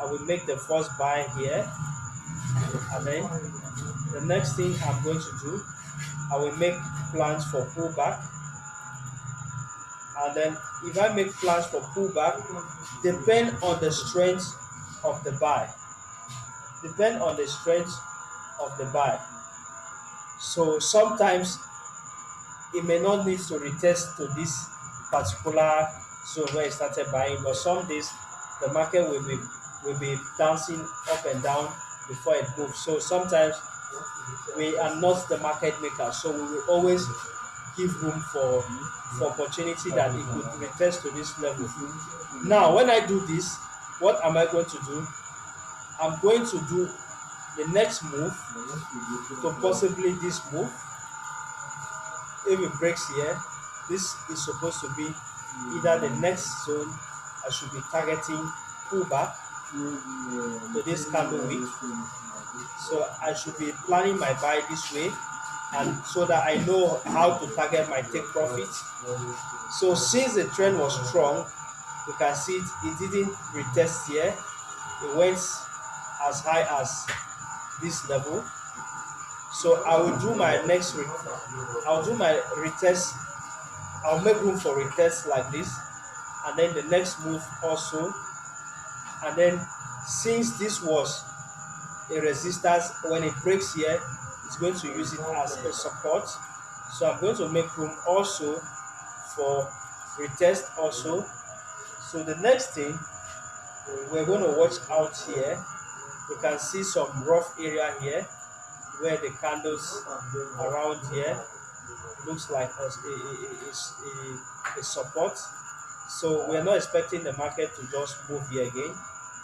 I will make the first buy here, and then the next thing I'm going to do, I will make plans for pullback. And then if I make plans for pullback, depend on the strength of the buy. Depend on the strength of the buy. So sometimes it may not need to retest to this particular zone where it started buying, but some days the market will be dancing up and down before it moves. So sometimes we are not the market maker, so we will always give room for opportunity that it could retest to this level. Now, when I do this, what am I going to do? I'm going to do the next move to possibly this move. If it breaks here, this is supposed to be either the next zone I should be targeting pullback to this candle week. So I should be planning my buy this way, and so that I know how to target my take profit. So since the trend was strong, you can see it didn't retest here. It went as high as this level. So I will do my I'll do my retest. I'll make room for retest like this, and then the next move also. And then since this was a resistance, when it breaks here, it's going to use it as a support. So I'm going to make room also for retest also. So the next thing we're going to watch out here, you can see some rough area here where the candles around here looks like a support. So we're not expecting the market to just move here again.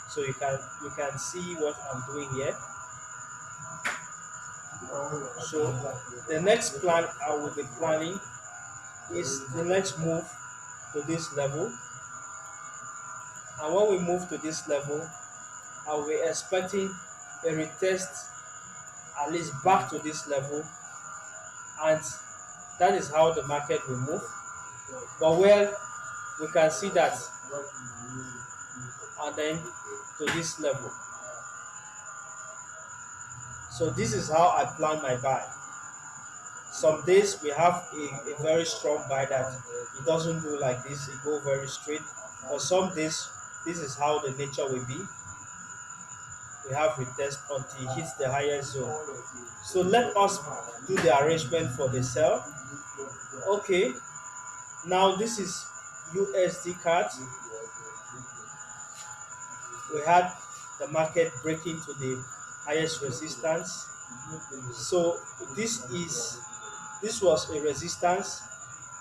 So you can see what I'm doing here. So the next plan I will be planning is the next move to this level. And when we move to this level, I will be expecting a retest at least back to this level, and that is how the market will move. But well, we can see that, and then to this level. So this is how I plan my buy. Some days we have a very strong buy that it doesn't go like this, it go very straight. But some days this is how the nature will be. We have retest until it hits the highest zone. So let us do the arrangement for the sell. Okay, now this is USD card. We had the market breaking to the highest resistance. So this was a resistance,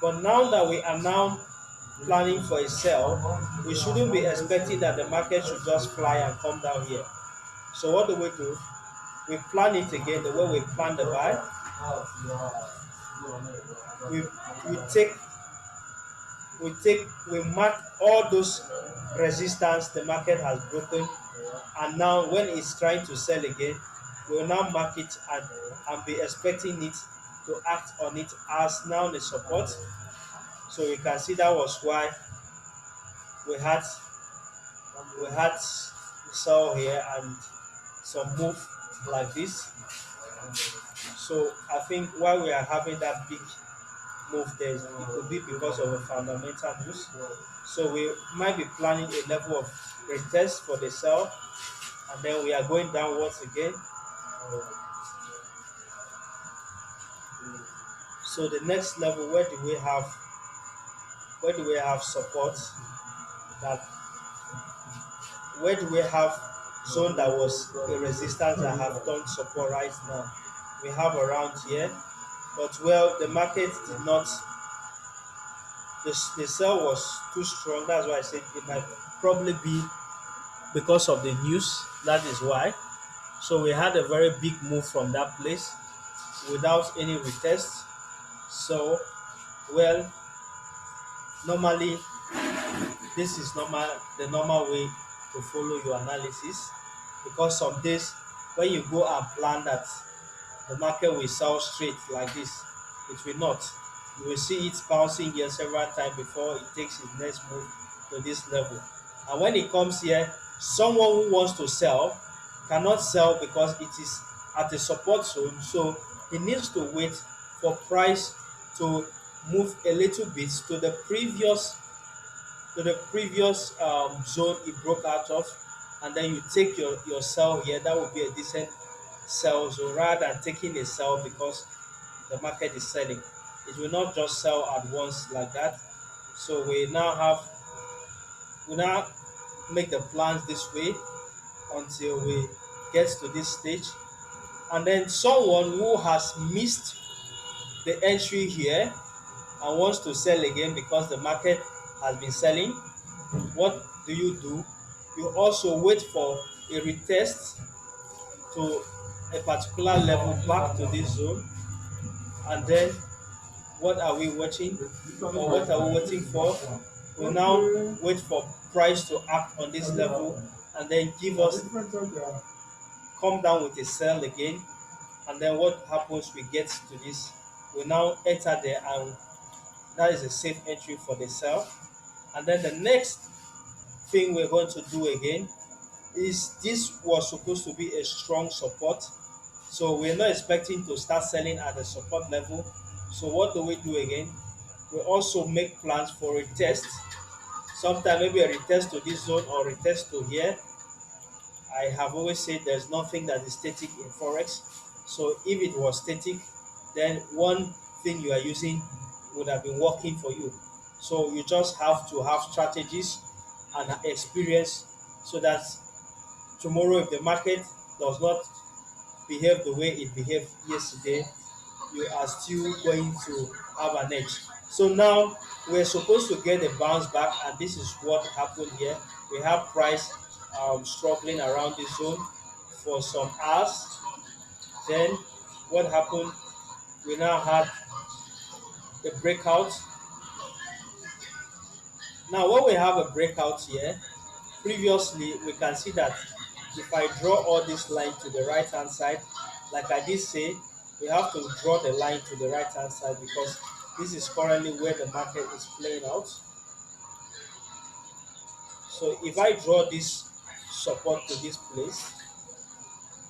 but now that we are now planning for a sell, we shouldn't be expecting that the market should just fly and come down here. So what do? We plan it again the way we plan the buy. We we take we mark all those resistance the market has broken, and now when it's trying to sell again, we will now mark it and be expecting it to act on it as now the support. So you can see that was why we had we had sell here and some move like this. So I think why we are having that big move there, it could be because of a fundamental news. So we might be planning a level of retest for the sell, and then we are going downwards again. So the next level, where do we have support? That Where do we have zone that was a resistance that have turned support right now? We have around here, but well, the market did not. The sell was too strong. That's why I said it might probably be because of the news. That is why. So we had a very big move from that place without any retest. So, well, normally this is the normal way to follow your analysis, because some days when you go and plan that the market will sell straight like this, it will not. You will see it bouncing here several times before it takes its next move to this level. And when it comes here, someone who wants to sell cannot sell because it is at a support zone. So he needs to wait for price to move a little bit to the previous zone it broke out of, and then you take your sell here. That would be a decent sell zone rather than taking a sell because the market is selling. It will not just sell at once like that. So we now make the plans this way until we get to this stage. And then someone who has missed the entry here and wants to sell again because the market has been selling, what do? You also wait for a retest to a particular level back to this zone, and then what are we watching, or what are we waiting for? We now wait for price to act on this level and then give us come down with a sell again. And then what happens? We get to this, we now enter there, and that is a safe entry for the sell. And then the next thing we're going to do again is, this was supposed to be a strong support, so we're not expecting to start selling at the support level. So what do we do again? We also make plans for a test, sometime maybe a retest to this zone or retest to here. I have always said there's nothing that is static in Forex. So if it was static, then one thing you are using would have been working for you. So you just have to have strategies and experience, so that tomorrow, if the market does not behave the way it behaved yesterday, you are still going to have an edge. So now we're supposed to get a bounce back, and this is what happened here. We have price struggling around this zone for some hours. Then what happened? We now had a breakout. Now, when we have a breakout here, previously we can see that if I draw all this line to the right hand side, like I did say, we have to draw the line to the right hand side because this is currently where the market is playing out. So if I draw this support to this place,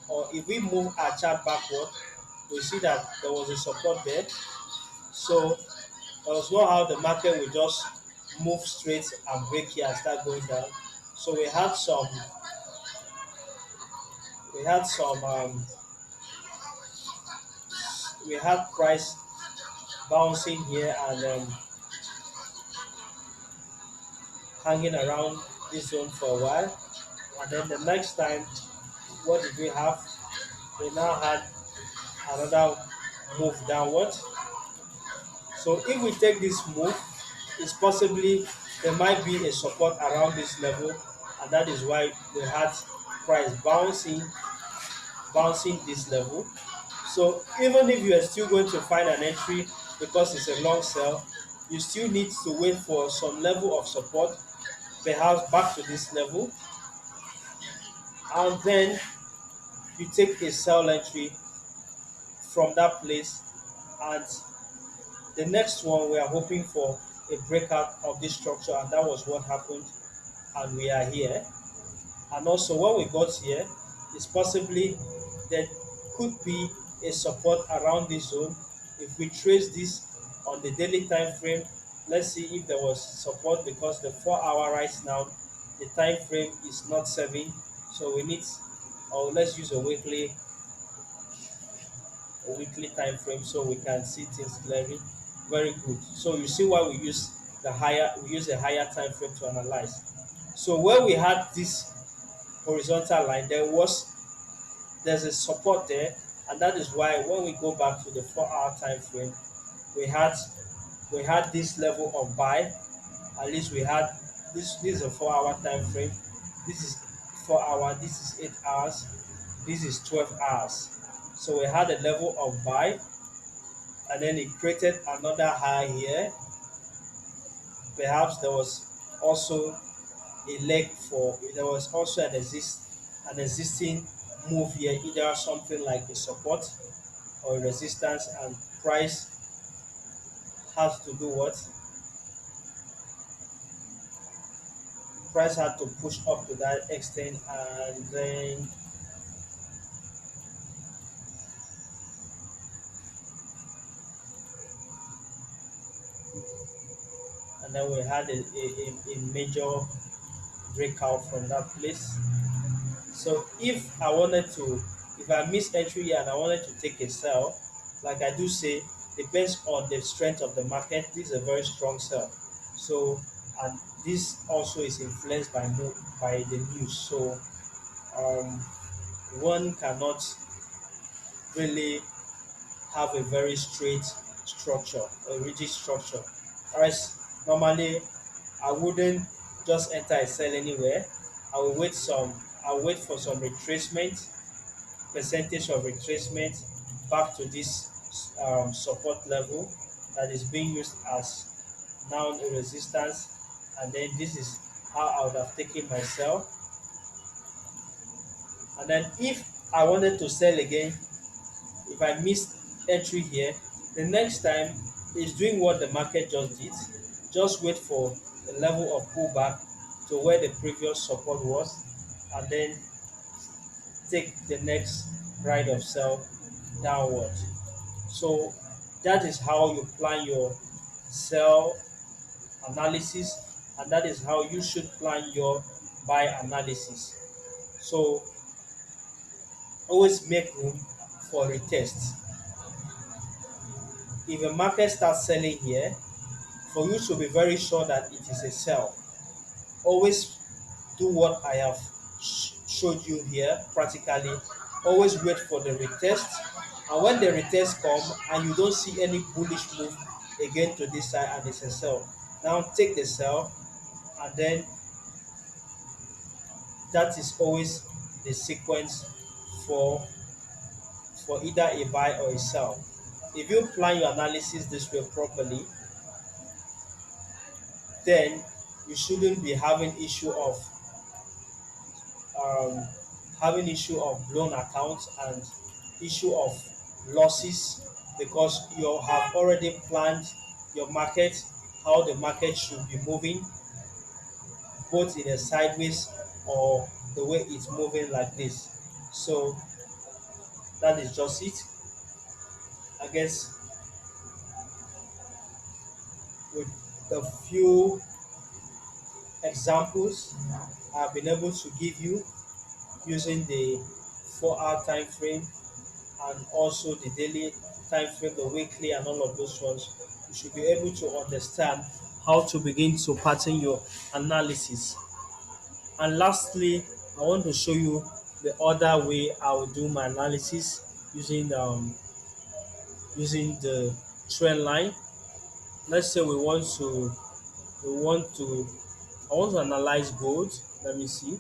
or if we move our chart backward, we see that there was a support there. So there was not how the market will just move straight and break here and start going down. So we had some we had price bouncing here and hanging around this zone for a while. And then the next time, what did we have? We now had another move downward. So if we take this move, it's possibly there might be a support around this level, and that is why we had price bouncing this level. So even if you are still going to find an entry because it's a long sell, you still need to wait for some level of support, perhaps back to this level, and then you take a sell entry from that place. And the next one, we are hoping for a breakout of this structure, and that was what happened. And we are here. And also, when we got here, it's possibly there could be a support around this zone. If we trace this on the daily time frame, let's see if there was support, because the 4 hour right now, the time frame is not serving. So we need, or let's use a weekly time frame so we can see things clearly. Very good. So you see why we use a higher time frame to analyze. So where we had this horizontal line, there's a support there, and that is why when we go back to the 4 hour time frame, we had we had this level of buy. At least we had this is a 4 hour time frame. This is 4 hour, this is 8 hours, this is 12 hours. So we had a level of buy, and then it created another high here. Perhaps there was also a leg for there was also an existing move here, either something like a support or a resistance, and price has to do what? Price had to push up to that extent, and then we had a major breakout from that place. So if I miss entry here and I wanted to take a sell, like I do say, depends on the strength of the market. This is a very strong sell. So, and this also is influenced by the news. So, um, one cannot really have a very straight structure, a rigid structure. Whereas normally I wouldn't just enter a sell anywhere. I will wait some. I'll wait for some retracement, percentage of retracement back to this support level that is being used as now a resistance, and then this is how I would have taken my sell. And then if I wanted to sell again, if I miss entry here, the next time is doing what the market just did. Just wait for a level of pullback to where the previous support was, and then take the next ride of sell downward. So that is how you plan your sell analysis, and that is how you should plan your buy analysis. So always make room for retest. If a market starts selling here, for you to be very sure that it is a sell, always do what I have showed you here practically. Always wait for the retest, and when the retest come and you don't see any bullish move again to this side and it's a sell, now take the sell, and then that is always the sequence for either a buy or a sell. If you plan your analysis this way properly, then you shouldn't be um, having issue of blown accounts and issue of losses, because you have already planned your market, how the market should be moving, both in a sideways or the way it's moving like this. So that is just it. I guess with a few examples I've been able to give you using the 4 hour time frame and also the daily time frame, the weekly, and all of those ones, you should be able to understand how to begin to pattern your analysis. And lastly, I want to show you the other way I will do my analysis using using the trend line. Let's say we want to I want to analyze gold. Let me see.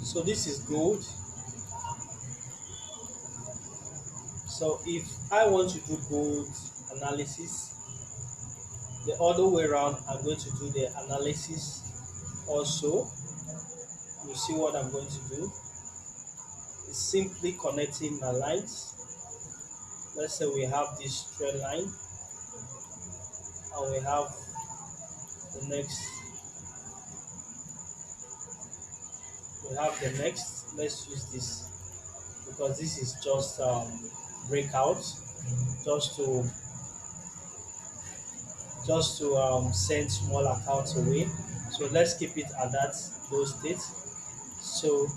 So this is gold. So if I want to do gold analysis, the other way around, I'm going to do the analysis also. You see what I'm going to do is simply connecting my lines. Let's say we have this trend line and we have the next, let's use this because this is just breakout, just to send small accounts away. So let's keep it at those states. So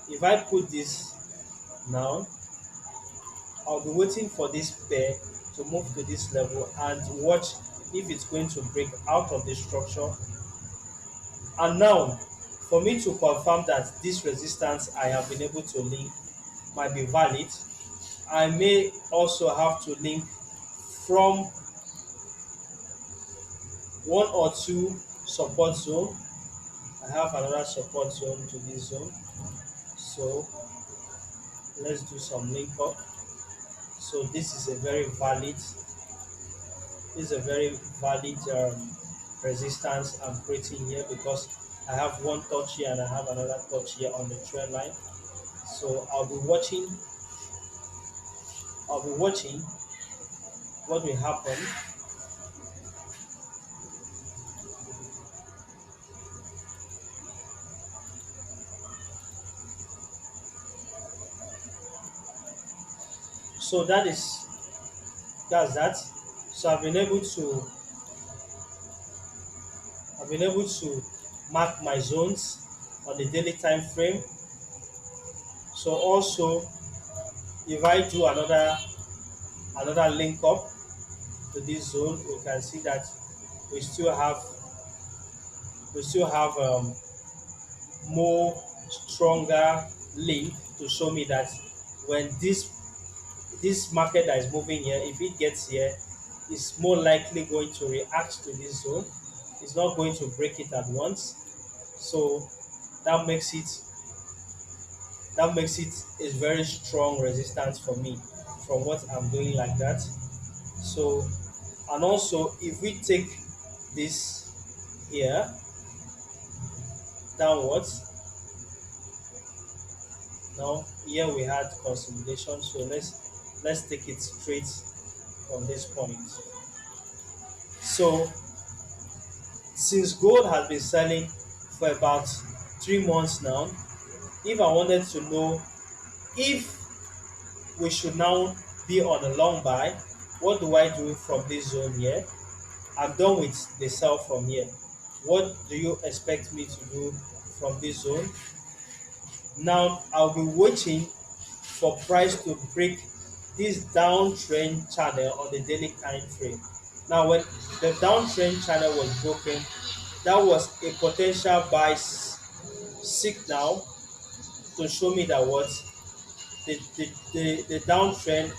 if I put this now, I'll be waiting for this pair to move to this level and watch if it's going to break out of the structure. And now, for me to confirm that this resistance I have been able to link might be valid, I may also have to link from one or two support zone. I have another support zone to this zone. So let's do some link up. So this is a very valid resistance I'm creating here, because I have one touch here and I have another touch here on the trend line. So I'll be watching what will happen So that's that. So I've been able to mark my zones on the daily time frame. So also, if I do another link up to this zone, we can see that we still have we still have more stronger link to show me that when this market that is moving here, if it gets here, it's more likely going to react to this zone. It's not going to break it at once. So that makes it a very strong resistance for me from what I'm doing like that. So, and also if we take this here downwards, now here we had consolidation. So let's take it straight from this point. So since gold has been selling for about 3 months now, if I wanted to know if we should now be on a long buy, what do I do from this zone here? I'm done with the sell from here. What do you expect me to do from this zone? Now I'll be waiting for price to break this downtrend channel on the daily time frame. Now when the downtrend channel was broken, that was a potential buy signal to show me that what the downtrend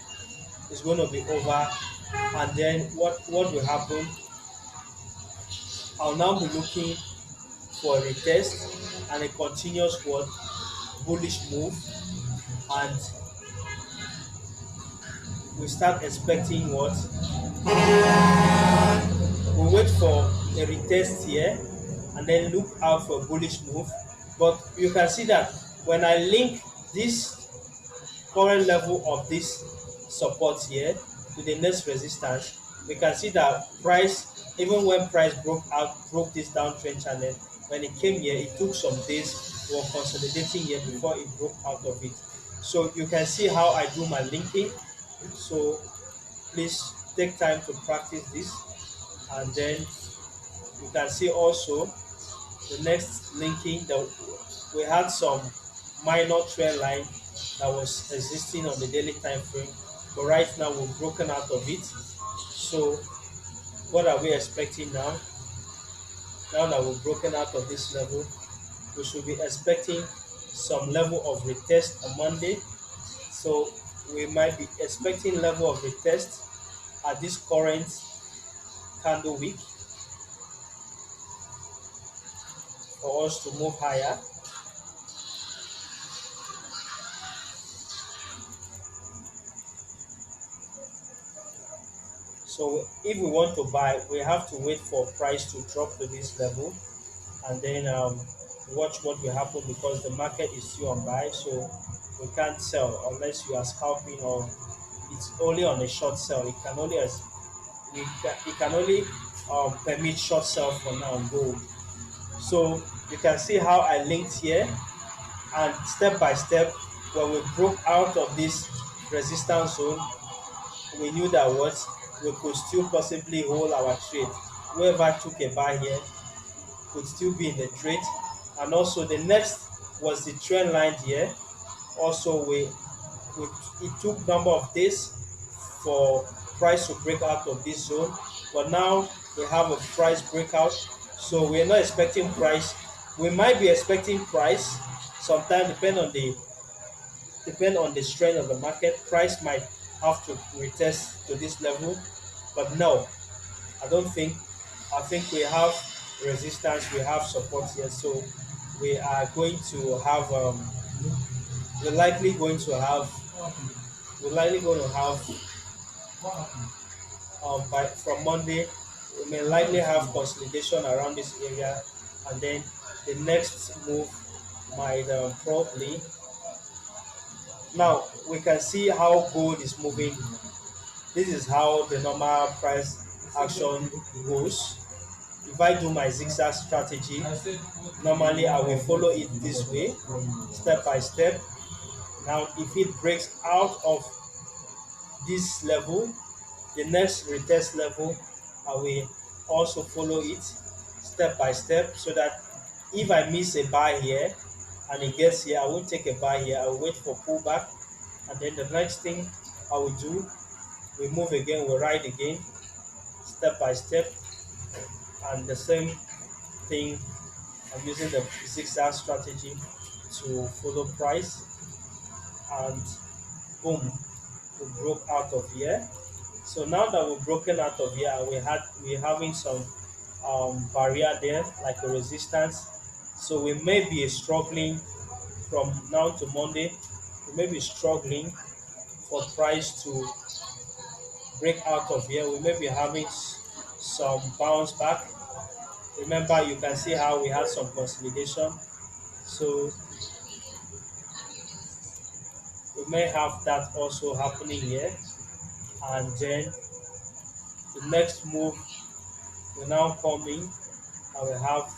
is going to be over, and then what will happen? I'll now be looking for a retest and a continuous what bullish move, and we start expecting what we wait for a retest here and then look out for a bullish move. But you can see that when I link this current level of this support here to the next resistance, we can see that price, even when price broke this downtrend channel, when it came here, it took some days for consolidating here before it broke out of it. So you can see how I do my linking. So please take time to practice this, and then you can see also the next linking that we had some minor trend line that was existing on the daily time frame, but right now we've broken out of it. So what are we expecting now? Now that we've broken out of this level, we should be expecting some level of retest on Monday. So we might be expecting level of retest at this current candle week for us to move higher. So if we want to buy, we have to wait for price to drop to this level, and then watch what will happen, because the market is still on buy. So we can't sell unless you are scalping, or it's only on a short sell. It can only permit short sell for now on gold. So you can see how I linked here, and step by step, when we broke out of this resistance zone, we knew that what we could still possibly hold our trade. Whoever took a buy here could still be in the trade. And also the next was the trend line here. Also we it took number of days for price to break out of this zone, but now we have a price breakout. So we're not expecting price. We might be expecting price sometime, depend on the strength of the market. Price might have to retest to this level, but no, I don't think. I think we have resistance, we have support here, so we are going to have we're likely going to have we're likely going to have by from Monday, we may likely have consolidation around this area, and then the next move might probably. Now we can see how gold is moving. This is how the normal price action goes. If I do my zigzag strategy, normally I will follow it this way, step by step. Now if it breaks out of this level, the next retest level, I will also follow it step by step, so that if I miss a buy here and it gets here, I won't take a buy here. I will wait for pullback, and then the next thing I will do, we move again, we ride again, step by step, and the same thing. I'm using the zigzag strategy to follow price, and boom, we broke out of here. So now that we've broken out of here, and we're having some barrier there, like a resistance. So we may be struggling from now to Monday. We may be struggling for price to break out of here. We may be having some bounce back. Remember, you can see how we had some consolidation. So we may have that also happening here. And then the next move will now come in, and we have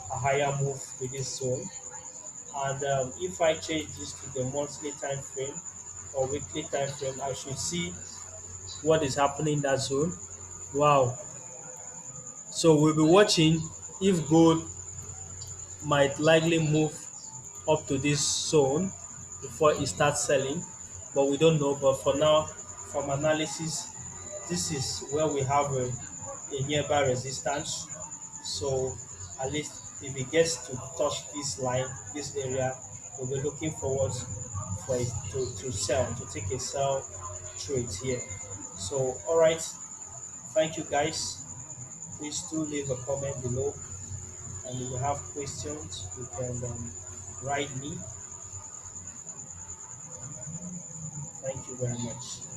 a higher move to this zone. And if I change this to the monthly time frame or weekly time frame, I should see what is happening in that zone. Wow. So we'll be watching if gold might likely move up to this zone before it starts selling, but we don't know. But for now, from analysis, this is where we have a nearby resistance. So at least if it gets to touch this line, this area, we'll be looking forward for it to sell, to take a sell trade here. So all right, thank you guys. Please do leave a comment below, and if you have questions, you can write me. Thank you very much.